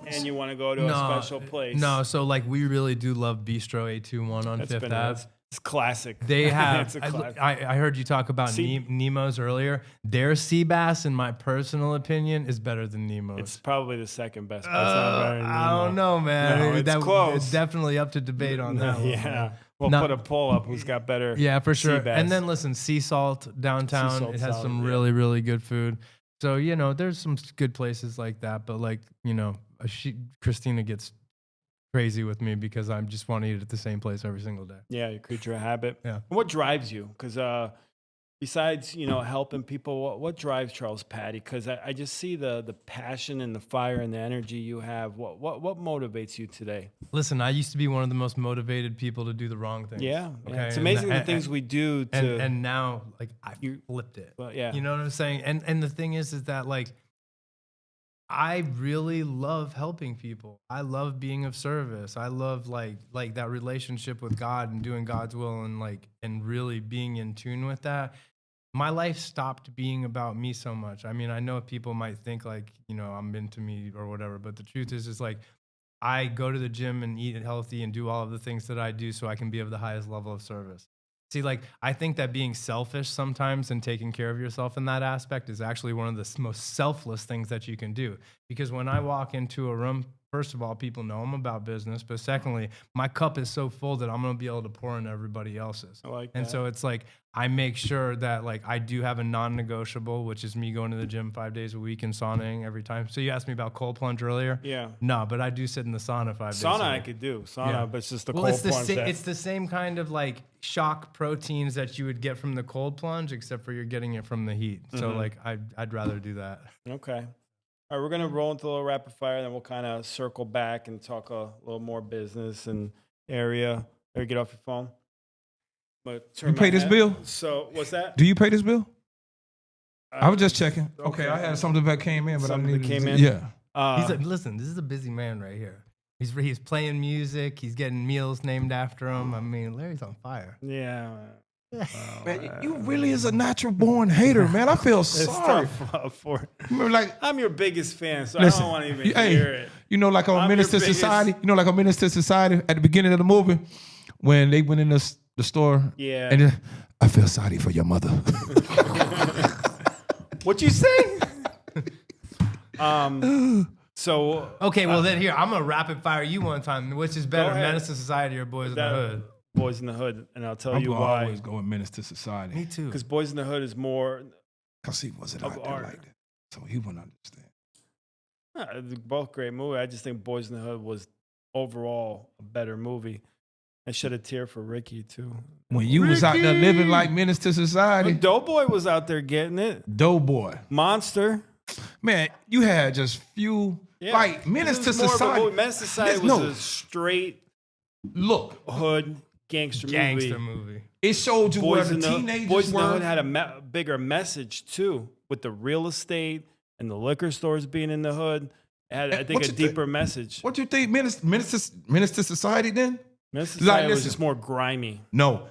Speaker 2: and you want to go to a special place.
Speaker 3: No, so like we really do love Bistro 821 on
Speaker 2: That's
Speaker 3: Fifth
Speaker 2: been
Speaker 3: Ave.
Speaker 2: it's classic.
Speaker 3: They have.
Speaker 2: It's a classic.
Speaker 3: I heard you talk about Nemo's earlier. Their sea bass, in my personal opinion, is better than Nemo's.
Speaker 2: It's probably the second best. But it's not better than
Speaker 3: I
Speaker 2: Nemo.
Speaker 3: don't know, man.
Speaker 2: No, it's close.
Speaker 3: It's definitely up to debate on that one.
Speaker 2: Yeah,
Speaker 3: man.
Speaker 2: we'll
Speaker 3: No.
Speaker 2: put a poll up. Who's got better?
Speaker 3: Yeah, for
Speaker 2: sea
Speaker 3: sure.
Speaker 2: bass.
Speaker 3: And then listen, Sea Salt downtown.
Speaker 2: Sea Salt's
Speaker 3: It has
Speaker 2: solid,
Speaker 3: some
Speaker 2: yeah.
Speaker 3: really, really good food. So there's some good places like that. But like Christina gets crazy with me because I just want to eat at the same place every single day.
Speaker 2: Yeah, your creature of habit.
Speaker 3: Yeah.
Speaker 2: And what drives you? Because besides, helping people, what drives Charles Patti? Because I just see the passion and the fire and the energy you have. What motivates you today?
Speaker 3: Listen, I used to be one of the most motivated people to do the wrong things.
Speaker 2: Yeah.
Speaker 3: Okay.
Speaker 2: It's amazing the things we do to.
Speaker 3: And now, like, I flipped it.
Speaker 2: Well, yeah.
Speaker 3: You know what I'm saying? And the thing is that, like, I really love helping people. I love being of service. I love like that relationship with God and doing God's will and really being in tune with that. My life stopped being about me so much. I mean, I know people might think like, I'm into me or whatever, but the truth is like I go to the gym and eat healthy and do all of the things that I do so I can be of the highest level of service. See, like, I think that being selfish sometimes and taking care of yourself in that aspect is actually one of the most selfless things that you can do. Because when I walk into a room, first of all, people know I'm about business. But secondly, my cup is so full that I'm going to be able to pour into everybody else's.
Speaker 2: I like
Speaker 3: and
Speaker 2: that.
Speaker 3: so it's like, I make sure that like I do have a non-negotiable, which is me going to the gym 5 days a week and saunaing every time. So you asked me about cold plunge earlier.
Speaker 2: Yeah.
Speaker 3: No, but I do sit in the sauna 5 days a
Speaker 2: Sauna
Speaker 3: week.
Speaker 2: I could do. Sauna,
Speaker 3: Yeah.
Speaker 2: but it's just the
Speaker 3: Well,
Speaker 2: cold
Speaker 3: it's the
Speaker 2: plunge.
Speaker 3: it's the same kind of like shock proteins that you would get from the cold plunge, except for you're getting it from the heat. So like I'd rather do that.
Speaker 2: Okay. All right, we're going to roll into a little rapid fire, then we'll kind of circle back and talk a little more business and area. Or get off your phone. But turn
Speaker 1: You pay
Speaker 2: my
Speaker 1: this
Speaker 2: head.
Speaker 1: bill?
Speaker 2: So what's that?
Speaker 1: Do you pay this bill? I was just checking. Okay, I had something that came in, but
Speaker 2: Something
Speaker 1: I
Speaker 2: that
Speaker 1: needed
Speaker 2: came
Speaker 1: to,
Speaker 2: in?
Speaker 1: Yeah.
Speaker 3: He's like, listen, this is a busy man right here. He's playing music. He's getting meals named after him. I mean, Larry's on fire.
Speaker 2: Yeah.
Speaker 1: Man, you really is a natural born hater, man. I feel
Speaker 2: It's
Speaker 1: sorry.
Speaker 2: tough for
Speaker 1: Remember, like,
Speaker 2: I'm your biggest fan, so
Speaker 1: listen,
Speaker 2: I don't want to even hear it.
Speaker 1: like on
Speaker 2: I'm
Speaker 1: Menace to
Speaker 2: your biggest-
Speaker 1: Society, like on Menace to Society at the beginning of the movie, when they went in the store,
Speaker 2: Yeah.
Speaker 1: and then, I feel sorry for your mother.
Speaker 2: What you say? So
Speaker 3: Okay, well then here, I'm gonna rapid fire you one time. Which is better,
Speaker 2: Go ahead.
Speaker 3: Menace to Society or Boys in the Hood?
Speaker 2: Boys in the Hood, and I'll tell
Speaker 1: I'm
Speaker 2: you
Speaker 1: gonna
Speaker 2: why.
Speaker 1: always go with Menace to Society.
Speaker 3: Me too.
Speaker 2: Because Boys in the Hood is more.
Speaker 1: Because he wasn't
Speaker 2: Of
Speaker 1: out there
Speaker 2: art.
Speaker 1: like that. So he wouldn't understand.
Speaker 2: They're both great movies. I just think Boys in the Hood was overall a better movie. I shed a tear for Ricky too.
Speaker 1: When you was out there living like Menace to Society,
Speaker 2: But Doughboy was out there getting it.
Speaker 1: Doughboy.
Speaker 2: Monster.
Speaker 1: Man, you had just few, like, Menace to
Speaker 2: This is more of a
Speaker 1: Society.
Speaker 2: movie. Menace to Society was
Speaker 1: No.
Speaker 2: a straight
Speaker 1: Look,
Speaker 2: hood gangster
Speaker 3: movie.
Speaker 1: it showed you where
Speaker 2: Boys
Speaker 1: the
Speaker 2: in the
Speaker 1: teenagers were.
Speaker 2: Hood had a bigger message too, with the real estate and the liquor stores being in the hood. It had, I think,
Speaker 1: What
Speaker 2: a
Speaker 1: you think?
Speaker 2: deeper message.
Speaker 1: What do you think, Menace to Society then?
Speaker 2: Menace to Society was
Speaker 1: listen.
Speaker 2: just more grimy.
Speaker 1: No.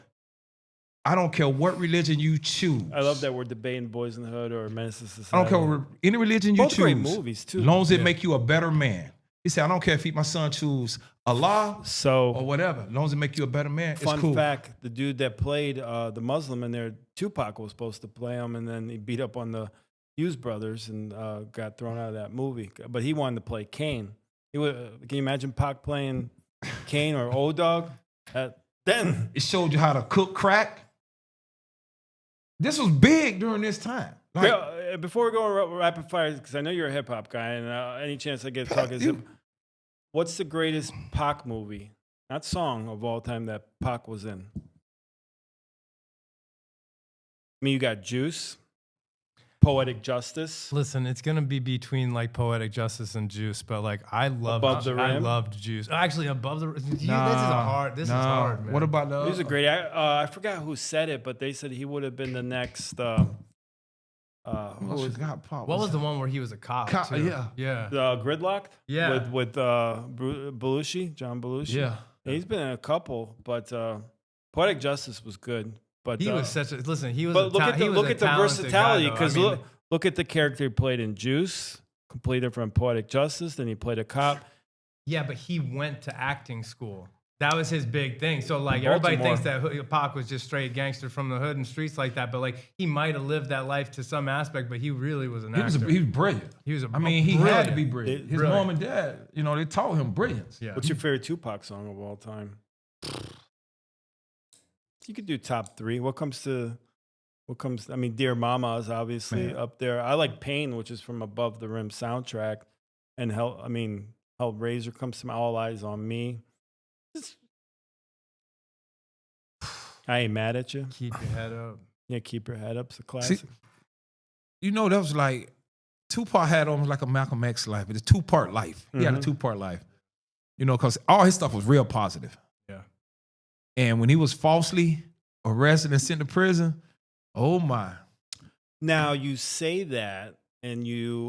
Speaker 1: I don't care what religion you choose.
Speaker 2: I love that we're debating Boys in the Hood or Menace to Society.
Speaker 1: I don't care what any religion you
Speaker 2: Both
Speaker 1: choose.
Speaker 2: great movies too.
Speaker 1: As long as it make you a better man. He said, I don't care if my son choose Allah or
Speaker 2: So,
Speaker 1: whatever. As long as it make you a better man, it's
Speaker 2: fun
Speaker 1: cool.
Speaker 2: fact: the dude that played the Muslim in there, Tupac was supposed to play him, and then he beat up on the Hughes brothers and got thrown out of that movie. But he wanted to play Kane. He would. Can you imagine Pac playing Kane or O-Dog? Then
Speaker 1: It showed you how to cook crack. This was big during this time. Like,
Speaker 2: yeah, before we go rapid fire, because I know you're a hip hop guy, and any chance I get to talk is, what's the greatest Pac movie, not song, of all time that Pac was in? I mean, you got Juice, Poetic Justice.
Speaker 3: Listen, it's gonna be between like Poetic Justice and Juice, but like I
Speaker 2: Above the
Speaker 3: I
Speaker 2: Rim?
Speaker 3: loved Juice. Actually, Above the Rim. This is
Speaker 1: nah,
Speaker 3: hard, man.
Speaker 1: What about the
Speaker 2: He was a great. I forgot who said it, but they said he would have been the next. Who was
Speaker 3: What was the one where he was a cop? too?
Speaker 1: yeah.
Speaker 2: Gridlocked?
Speaker 3: Yeah.
Speaker 2: with Belushi, John Belushi.
Speaker 1: Yeah.
Speaker 2: He's been in a couple, but Poetic Justice was good. But
Speaker 3: He was such a listen. He was.
Speaker 2: But look at the versatility, because Look at the character he played in Juice, completely different Poetic Justice. Then he played a cop.
Speaker 3: Yeah, but he went to acting school. That was his big thing. So like everybody thinks that Pac was just straight gangster from the hood and streets like that, but like he might have lived that life to some aspect, but he really was an actor.
Speaker 1: He was brilliant.
Speaker 3: He was
Speaker 1: I mean, he had to be brilliant. His
Speaker 3: Brilliant.
Speaker 1: mom and dad, you know, they taught him brilliance.
Speaker 3: Yeah.
Speaker 2: What's your favorite Tupac song of all time? You could do top 3. What comes? I mean, Dear Mama is obviously up there. I like Pain, which is from Above the Rim soundtrack, and Hellraiser comes to my All Eyes on Me. I ain't mad at you.
Speaker 3: Keep your head up.
Speaker 2: Yeah, Keep Your Head Up. It's a classic.
Speaker 1: See, you know, that was like, Tupac had almost like a Malcolm X life. It's a 2-part life. He had a 2-part life. You know, because all his stuff was real positive.
Speaker 3: Yeah.
Speaker 1: And when he was falsely arrested and sent to prison, oh my.
Speaker 2: Now you say that, and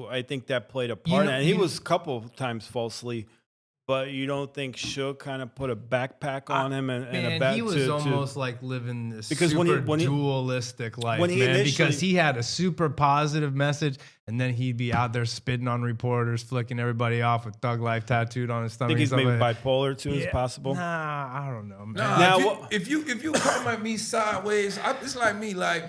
Speaker 2: I think that played a part. And he was a couple of times falsely, but you don't think Suge kind of put a backpack on him and a back?
Speaker 3: He was almost like living this
Speaker 2: because
Speaker 3: super
Speaker 2: when he,
Speaker 3: dualistic life, man. Because he had a super positive message, and then he'd be out there spitting on reporters, flicking everybody off with Thug Life tattooed on his stomach.
Speaker 2: Think he's maybe bipolar too? Is possible?
Speaker 3: Nah, I don't know, man.
Speaker 1: Nah,
Speaker 2: now,
Speaker 1: if you come at me sideways, it's like me, like.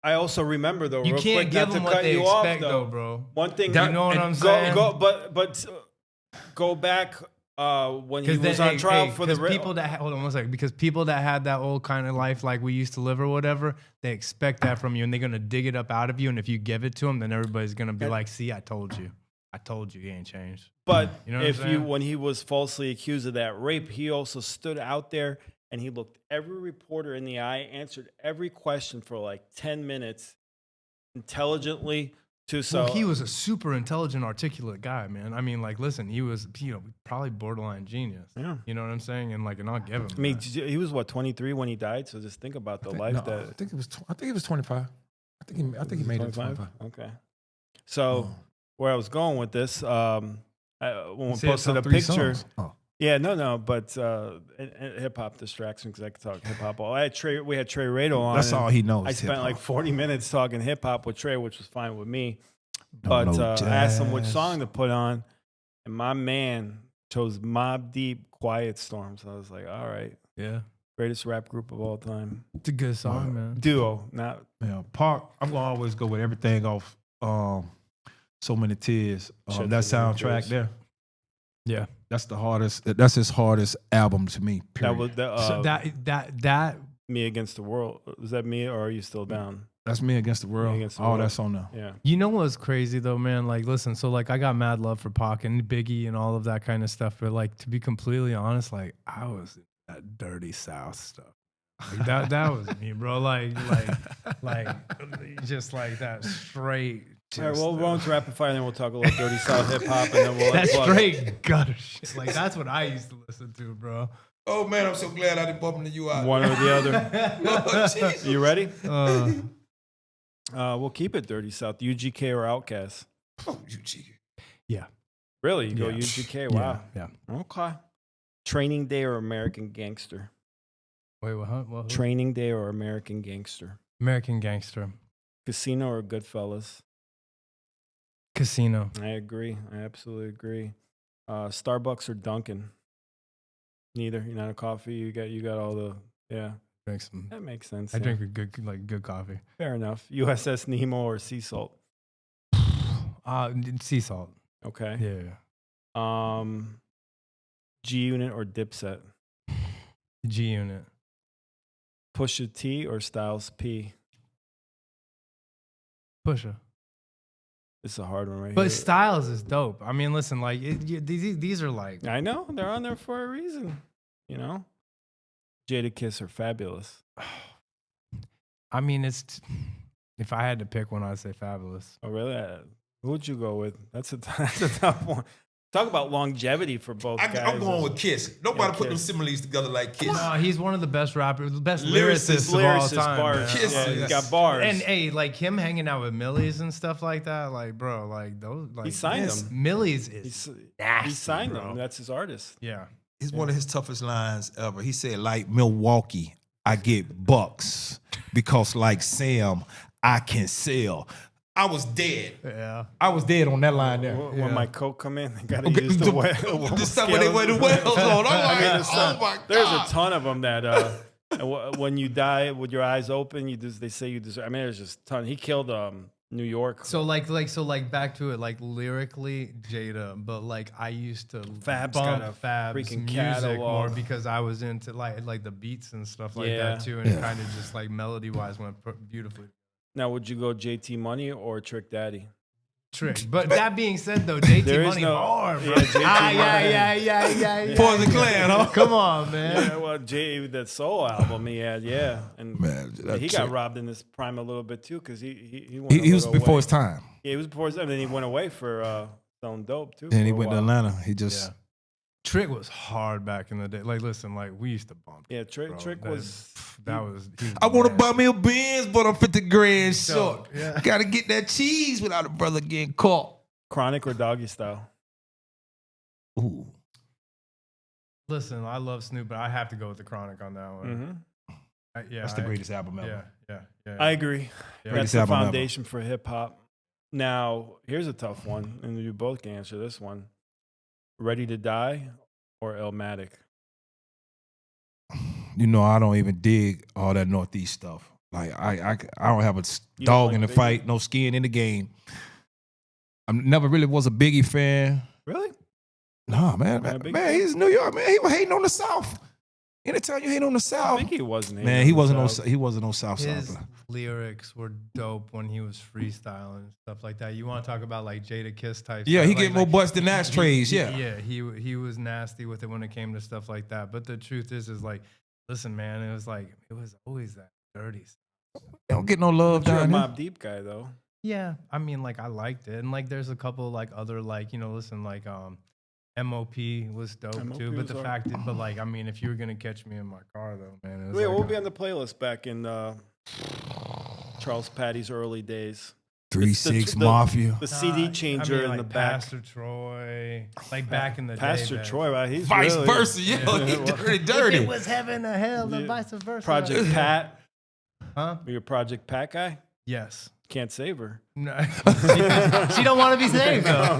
Speaker 2: I also remember though.
Speaker 3: You
Speaker 2: real
Speaker 3: can't
Speaker 2: quick,
Speaker 3: give
Speaker 2: not
Speaker 3: them
Speaker 2: to
Speaker 3: what
Speaker 2: cut
Speaker 3: they
Speaker 2: you
Speaker 3: expect,
Speaker 2: off,
Speaker 3: though, bro.
Speaker 2: One thing,
Speaker 3: You know what I'm saying?
Speaker 2: Go back when he was on trial for the
Speaker 3: people that hold on one second, because people that had that old kind of life like we used to live or whatever, they expect that from you, and they're gonna dig it up out of you. And if you give it to them, then everybody's gonna be like, "See, I told you, he ain't changed."
Speaker 2: But
Speaker 3: you know
Speaker 2: when he was falsely accused of that rape, he also stood out there and he looked every reporter in the eye, answered every question for like 10 minutes, intelligently.
Speaker 3: Well, he was a super intelligent, articulate guy, man. I mean, like, listen, he was, probably borderline genius.
Speaker 2: Yeah.
Speaker 3: You know what I'm saying? And like, and I'll give him.
Speaker 2: I mean, he was 23 when he died. So just think about the life that.
Speaker 1: I think it was 25. I think he made it 25.
Speaker 2: Okay. So where I was going with this, when we
Speaker 1: said
Speaker 2: posted a
Speaker 1: top 3
Speaker 2: picture.
Speaker 1: songs. Oh.
Speaker 2: Yeah, no, but hip hop distracts me because I could talk hip hop. We had Trey Rado on.
Speaker 1: That's all he knows.
Speaker 2: I spent like 40 minutes talking hip hop with Trey, which was fine with me.
Speaker 1: Don't
Speaker 2: But
Speaker 1: know
Speaker 2: I asked him which
Speaker 1: jazz.
Speaker 2: song to put on, and my man chose Mobb Deep, Quiet Storm. So I was like, all right,
Speaker 3: Yeah,
Speaker 2: greatest rap group of all time.
Speaker 3: it's a good song, man.
Speaker 2: Duo, not
Speaker 1: Yeah, Park. I'm gonna always go with everything off. So Many Tears.
Speaker 2: Shed
Speaker 1: That
Speaker 2: So Many
Speaker 1: soundtrack
Speaker 2: Tears.
Speaker 1: there.
Speaker 3: Yeah,
Speaker 1: That's the hardest. That's his hardest album to me. Period.
Speaker 2: that was the,
Speaker 3: so that
Speaker 2: Me Against the World. Was that me, or are you still down?
Speaker 1: That's Me Against the World.
Speaker 2: Against the
Speaker 1: All
Speaker 2: World.
Speaker 1: that's on there.
Speaker 2: Yeah.
Speaker 3: You know what's crazy though, man? Like, listen, so like I got mad love for Pac and Biggie and all of that kind of stuff, but like to be completely honest, like I was in that dirty South stuff. Like, that was me, bro. Like just like that straight.
Speaker 2: All right, well, we're on to rapid fire, and then we'll talk a little dirty South hip hop, and then we'll
Speaker 3: that
Speaker 2: unplug.
Speaker 3: straight gutter shit. Like that's what I used to listen to, bro.
Speaker 1: Oh man, I'm so glad I didn't bump into you out.
Speaker 2: One or the other.
Speaker 1: Oh, Jesus.
Speaker 2: You ready? We'll keep it dirty South. UGK or Outkast?
Speaker 1: Oh, UG.
Speaker 3: Yeah.
Speaker 2: Really? You go
Speaker 3: Yeah.
Speaker 2: UGK? Wow.
Speaker 3: Yeah.
Speaker 2: Okay. Training Day or American Gangster?
Speaker 3: Wait, what?
Speaker 2: Training Day or American Gangster?
Speaker 3: American Gangster.
Speaker 2: Casino or Goodfellas?
Speaker 3: Casino.
Speaker 2: I agree. I absolutely agree. Starbucks or Dunkin'? Neither. You're not a coffee. You got all the
Speaker 3: Drink some.
Speaker 2: That makes sense.
Speaker 3: I
Speaker 2: yeah.
Speaker 3: drink a good coffee.
Speaker 2: Fair enough. USS Nemo or Sea Salt?
Speaker 3: Sea salt.
Speaker 2: Okay.
Speaker 3: Yeah.
Speaker 2: G Unit or Dipset?
Speaker 3: G Unit.
Speaker 2: Pusha T or Styles P?
Speaker 3: Pusha.
Speaker 2: It's a hard one right
Speaker 3: But
Speaker 2: here.
Speaker 3: Styles is dope. I mean, listen, like these are like
Speaker 2: I know. They're on there for a reason. You know? Jada Kiss or Fabulous?
Speaker 3: I mean, if I had to pick one, I'd say Fabulous.
Speaker 2: Oh, really? Who would you go with? That's a tough one. Talk about longevity for both guys.
Speaker 1: I'm going with Kiss. Nobody put them
Speaker 2: Kiss.
Speaker 1: similes together like Kiss.
Speaker 3: No, he's one of the best rappers, the best
Speaker 1: Lyricist,
Speaker 3: lyricists of all time.
Speaker 2: bars.
Speaker 3: Man.
Speaker 1: Kiss.
Speaker 2: Yeah,
Speaker 1: Yes.
Speaker 2: he's got bars.
Speaker 3: And hey, like him hanging out with Millies and stuff like that, like bro, like those, like
Speaker 2: he signed
Speaker 1: Yes.
Speaker 2: them.
Speaker 3: Millies is
Speaker 2: He
Speaker 3: nasty,
Speaker 2: signed
Speaker 3: bro.
Speaker 2: them. That's his artist.
Speaker 3: Yeah.
Speaker 1: It's one of his toughest lines ever. He said, like Milwaukee, I get bucks because like Sam, I can sell. I was dead.
Speaker 3: Yeah.
Speaker 1: I was dead on that line there.
Speaker 2: When my coke come in, they gotta use the whale.
Speaker 1: The stuff where they wear the whales on. I'm like,
Speaker 2: there's
Speaker 1: oh my
Speaker 2: there's
Speaker 1: God.
Speaker 2: a ton of them that when you die with your eyes open, they say you deserve. I mean, there's just a ton. He killed New York.
Speaker 3: So back to it, like lyrically, Jada, but like I used to
Speaker 2: Fab's
Speaker 3: bump
Speaker 2: got a
Speaker 3: Fab's
Speaker 2: freaking
Speaker 3: music
Speaker 2: catalog.
Speaker 3: more because I was into like the beats and stuff like
Speaker 2: Yeah.
Speaker 3: that too, and it kind of just like melody wise went beautifully.
Speaker 2: Now, would you go JT Money or Trick Daddy?
Speaker 3: Trick. But that being said, though, JT
Speaker 2: There is
Speaker 3: Money
Speaker 2: no-
Speaker 3: hard, bro.
Speaker 2: Yeah, JT
Speaker 3: Yeah.
Speaker 1: Poison Clan, huh?
Speaker 3: Come on, man.
Speaker 2: Yeah, well, that soul album he had, yeah, and
Speaker 1: Man, that
Speaker 2: he got
Speaker 1: Trick.
Speaker 2: robbed in his prime a little bit too because he went
Speaker 1: He
Speaker 2: a
Speaker 1: was
Speaker 2: little
Speaker 1: before
Speaker 2: away.
Speaker 1: his time.
Speaker 2: Yeah, he was before his time, and then he went away for selling dope too.
Speaker 1: And he
Speaker 2: for a
Speaker 1: went to
Speaker 2: while.
Speaker 1: Atlanta. He just
Speaker 3: Yeah. Trick was hard back in the day. Like, listen, like we used to bump.
Speaker 2: Yeah, Trick
Speaker 3: bro.
Speaker 2: Trick
Speaker 3: That-
Speaker 2: was.
Speaker 3: That was. he was
Speaker 1: I want to
Speaker 3: mad.
Speaker 1: buy me a Benz, but I'm 50 grand short.
Speaker 3: Yeah.
Speaker 1: Got to get that cheese without a brother getting caught.
Speaker 2: Chronic or Doggy Style?
Speaker 1: Ooh.
Speaker 3: Listen, I love Snoop, but I have to go with the Chronic on that one.
Speaker 2: Mm-hmm.
Speaker 3: Yeah,
Speaker 1: That's the greatest album ever.
Speaker 3: Yeah.
Speaker 2: I agree.
Speaker 3: Yeah.
Speaker 2: That's
Speaker 1: Greatest
Speaker 2: the
Speaker 1: album ever.
Speaker 2: foundation for hip hop. Now, here's a tough one, and you both can answer this one. Ready to Die or Illmatic?
Speaker 1: You know, I don't even dig all that Northeast stuff. Like I don't have a
Speaker 2: You
Speaker 1: dog
Speaker 2: don't
Speaker 1: in
Speaker 2: like
Speaker 1: the
Speaker 2: Biggie?
Speaker 1: fight, no skin in the game. I never really was a Biggie fan.
Speaker 2: Really?
Speaker 1: Nah, man,
Speaker 2: Not a Biggie
Speaker 1: man,
Speaker 2: fan?
Speaker 1: he's New York, man. He was hating on the South. Anytime you hate on the
Speaker 2: I
Speaker 1: South,
Speaker 2: think he wasn't.
Speaker 1: man, he wasn't no South
Speaker 3: His
Speaker 1: Side.
Speaker 3: lyrics were dope when he was freestyling and stuff like that. You want to talk about like Jada Kiss type?
Speaker 1: Yeah,
Speaker 3: stuff,
Speaker 1: he get more butts than ashtrays. Yeah,
Speaker 3: Yeah, he was nasty with it when it came to stuff like that. But the truth is like, listen, man, it was always that dirty stuff.
Speaker 1: don't get no love
Speaker 2: You're a
Speaker 1: down here.
Speaker 2: Mobb Deep guy, though.
Speaker 3: Yeah, I mean, like I liked it, and like there's a couple like other like listen like MOP was dope
Speaker 2: MOP
Speaker 3: too. But
Speaker 2: was
Speaker 3: the
Speaker 2: hard.
Speaker 3: fact is, but like I mean, if you were gonna catch me in my car though, man, it was
Speaker 2: Yeah,
Speaker 3: like
Speaker 2: we'll be on the playlist back in Charles Patty's early days.
Speaker 1: 3-6
Speaker 2: the-
Speaker 1: Mafia.
Speaker 2: The CD changer
Speaker 3: I mean,
Speaker 2: in
Speaker 3: like
Speaker 2: the back.
Speaker 3: Pastor Troy, like back in the
Speaker 2: Pastor
Speaker 3: day.
Speaker 2: Troy, right? He's
Speaker 1: Vice
Speaker 2: really,
Speaker 1: versa, yeah,
Speaker 2: Yeah.
Speaker 1: dirty, dirty.
Speaker 3: If it was heaven or hell, then
Speaker 2: Yeah.
Speaker 3: vice versa.
Speaker 2: Project Pat.
Speaker 3: Huh?
Speaker 2: You're a Project Pat guy?
Speaker 3: Yes.
Speaker 2: Can't save her.
Speaker 3: No. she don't want to be saved though.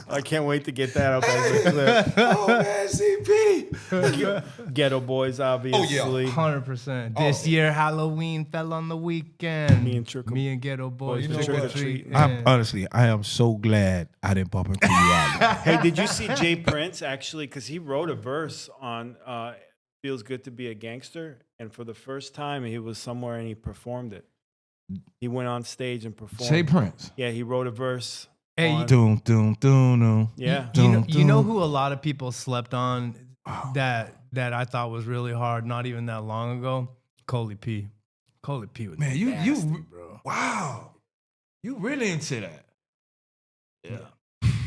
Speaker 2: I can't wait to get that up as a clip.
Speaker 1: Oh man, CP.
Speaker 2: Ghetto Boys, obviously.
Speaker 3: 100%. This year Halloween fell on the weekend.
Speaker 2: Me and
Speaker 3: Ghetto Boys.
Speaker 2: Boys
Speaker 3: trick or
Speaker 2: trick or
Speaker 3: treat.
Speaker 2: treat.
Speaker 1: Honestly, I am so glad I didn't bump into you out.
Speaker 2: Hey, did you see Jay Prince actually? Because he wrote a verse on Feels Good to Be a Gangster. And for the first time, he was somewhere and he performed it. He went on stage and performed.
Speaker 1: Say Prince.
Speaker 2: Yeah, he wrote a verse.
Speaker 3: Hey,
Speaker 2: on-
Speaker 1: Doom, doom, doom, doom.
Speaker 2: yeah.
Speaker 3: You know who a lot of people slept on that I thought was really hard not even that long ago? Coley P. Coley P was
Speaker 1: Man,
Speaker 3: nasty,
Speaker 1: you
Speaker 3: bro.
Speaker 1: wow. You really into that. Yeah.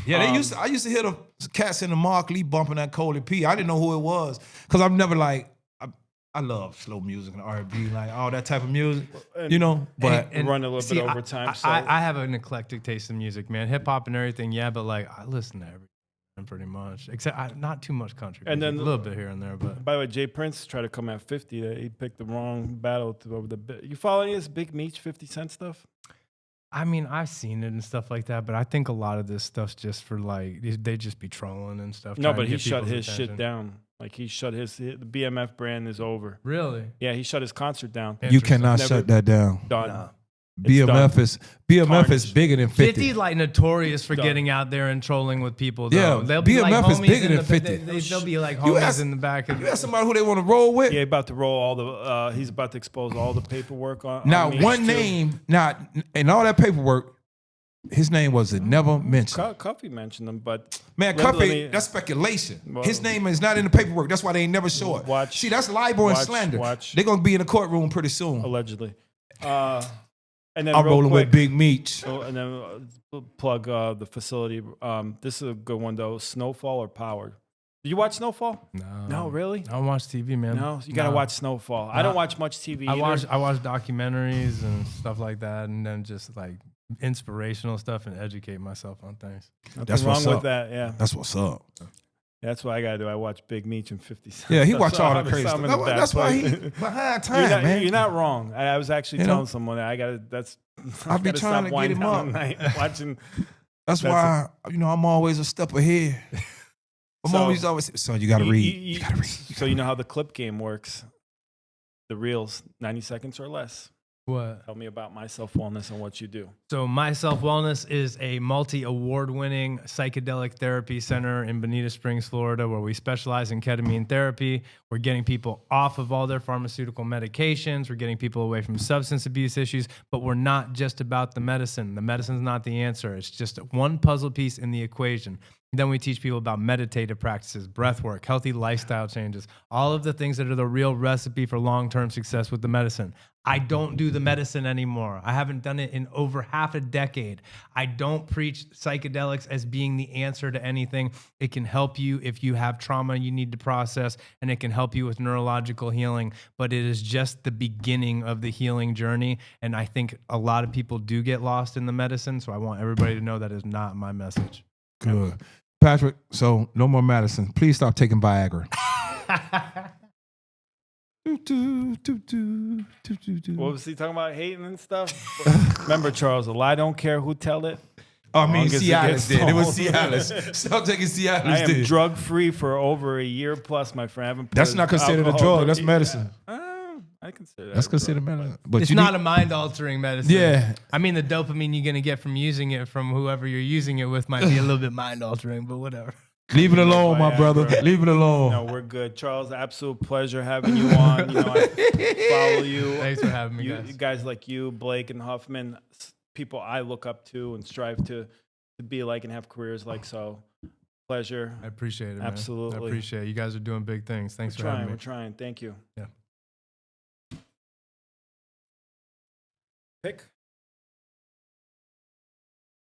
Speaker 1: Yeah, I used to hear the cats in the Mark Lee bumping that Coley P. I didn't know who it was. Cause I've never I love slow music and R&B, like all that type of music, you know. But
Speaker 2: and run a little bit over time. So
Speaker 3: I have an eclectic taste in music, man. Hip hop and everything, yeah, but like I listen to everything pretty much, except not too much country.
Speaker 2: And
Speaker 3: music,
Speaker 2: then-
Speaker 3: a little bit here and there, but
Speaker 2: by the way, Jay Prince tried to come at 50. He picked the wrong battle to over the bit. You follow any of this Big Meech 50 Cent stuff?
Speaker 3: I mean, I've seen it and stuff like that, but I think a lot of this stuff's just for like they just be trolling and stuff.
Speaker 2: No,
Speaker 3: trying to
Speaker 2: but he
Speaker 3: get
Speaker 2: shut
Speaker 3: people's
Speaker 2: his
Speaker 3: attention.
Speaker 2: shit down. Like he shut the BMF brand is over.
Speaker 3: Really?
Speaker 2: Yeah, he shut his concert down.
Speaker 1: you cannot
Speaker 2: Never-
Speaker 1: shut that down.
Speaker 2: Done.
Speaker 3: Nah.
Speaker 1: BMF is
Speaker 2: Tarnished.
Speaker 1: bigger than 50.
Speaker 3: 50 like notorious for
Speaker 2: Done.
Speaker 3: getting out there and trolling with people. Though.
Speaker 1: Yeah,
Speaker 3: They'll be like
Speaker 1: BMF is
Speaker 3: homies
Speaker 1: bigger
Speaker 3: in
Speaker 1: than
Speaker 3: the,
Speaker 1: 50.
Speaker 3: They'll be like
Speaker 1: You
Speaker 3: homies
Speaker 1: ask-
Speaker 3: in the back of
Speaker 1: You got somebody who they want to roll with?
Speaker 2: Yeah, he about to roll all the. He's about to expose all the paperwork on.
Speaker 1: Now,
Speaker 2: Meech,
Speaker 1: one
Speaker 2: too.
Speaker 1: name, now, and all that paperwork, his name wasn't never mentioned.
Speaker 2: Cuffy mentioned him, but
Speaker 1: Man,
Speaker 2: let
Speaker 1: Cuffy,
Speaker 2: me-
Speaker 1: that's speculation.
Speaker 2: Well-
Speaker 1: His name is not in the paperwork. That's why they ain't never show it.
Speaker 2: Watch-
Speaker 1: See, that's libel and
Speaker 2: watch-
Speaker 1: slander.
Speaker 2: watch.
Speaker 1: They're going to be in the courtroom pretty soon.
Speaker 2: allegedly. And then
Speaker 1: I'm
Speaker 2: real
Speaker 1: rolling
Speaker 2: quick,
Speaker 1: with Big Meech.
Speaker 2: Oh, and then plug the facility. This is a good one though. Snowfall or Powered? Did you watch Snowfall? No, really?
Speaker 3: I don't watch TV, man.
Speaker 2: No, you gotta watch Snowfall. I don't watch much TV.
Speaker 3: I
Speaker 2: either.
Speaker 3: watch documentaries and stuff like that, and then just like inspirational stuff and educate myself on things.
Speaker 2: Nothing
Speaker 1: That's
Speaker 2: wrong
Speaker 1: what's
Speaker 2: with
Speaker 1: up.
Speaker 2: that. Yeah.
Speaker 1: That's what's up.
Speaker 2: That's what I gotta do. I watch Big Meech and 50 Cent.
Speaker 1: Yeah, he
Speaker 2: That's
Speaker 1: watch all
Speaker 2: why
Speaker 1: the crazy
Speaker 2: I'm
Speaker 1: stuff.
Speaker 2: in the back
Speaker 1: That's why he
Speaker 2: plate.
Speaker 1: behind time,
Speaker 2: You're not,
Speaker 1: man.
Speaker 2: you're not wrong. I was actually
Speaker 1: You know?
Speaker 2: telling someone that I gotta. That's
Speaker 1: I be
Speaker 2: gotta
Speaker 1: trying
Speaker 2: stop
Speaker 1: to get
Speaker 2: winding
Speaker 1: him
Speaker 2: down
Speaker 1: up.
Speaker 2: the night watching.
Speaker 1: That's why I'm always a step ahead. My
Speaker 2: So-
Speaker 1: mom used to always say, "Son, you gotta read. You gotta read."
Speaker 2: So you know how the clip game works. The reels, 90 seconds or less.
Speaker 3: What?
Speaker 2: Tell me about my self-wellness and what you do.
Speaker 3: So My Self Wellness is a multi-award-winning psychedelic therapy center in Bonita Springs, Florida, where we specialize in ketamine therapy. We're getting people off of all their pharmaceutical medications. We're getting people away from substance abuse issues, but we're not just about the medicine. The medicine's not the answer. It's just one puzzle piece in the equation. Then we teach people about meditative practices, breath work, healthy lifestyle changes, all of the things that are the real recipe for long-term success with the medicine. I don't do the medicine anymore. I haven't done it in over half a decade. I don't preach psychedelics as being the answer to anything. It can help you if you have trauma you need to process, and it can help you with neurological healing, but it is just the beginning of the healing journey. And I think a lot of people do get lost in the medicine, so I want everybody to know that is not my message.
Speaker 1: Good. Patrick, so no more medicine. Please stop taking Viagra.
Speaker 2: What was he talking about? Hating and stuff? Remember, Charles, a lie don't care who tell it.
Speaker 1: I mean,
Speaker 2: Long as it
Speaker 1: Cialis
Speaker 2: gets
Speaker 1: did. It was
Speaker 2: told.
Speaker 1: Cialis. Stop taking Cialis.
Speaker 2: I am
Speaker 1: did.
Speaker 2: drug free for over a year plus, my friend. I haven't put
Speaker 1: That's not considered a
Speaker 2: alcohol-
Speaker 1: drug. That's medicine.
Speaker 2: I consider that.
Speaker 1: That's
Speaker 2: a drug.
Speaker 1: considered medicine. But
Speaker 3: It's
Speaker 1: you
Speaker 3: not
Speaker 1: need-
Speaker 3: a mind-altering medicine.
Speaker 1: Yeah.
Speaker 3: I mean, the dopamine you're going to get from using it from whoever you're using it with might be a little bit mind-altering, but whatever.
Speaker 1: Leave it alone, my
Speaker 2: Viagra.
Speaker 1: brother. Leave it alone.
Speaker 2: No, we're good. Charles, absolute pleasure having you on. You know, I follow you.
Speaker 3: Thanks for having me,
Speaker 2: You
Speaker 3: guys.
Speaker 2: guys like you, Blake and Huffman, people I look up to and strive to be like and have careers like. So, pleasure.
Speaker 3: I appreciate it, man.
Speaker 2: Absolutely.
Speaker 3: I appreciate it. You guys are doing big things. Thanks for having me.
Speaker 2: We're trying. Thank you.
Speaker 3: Yeah.
Speaker 2: Pick.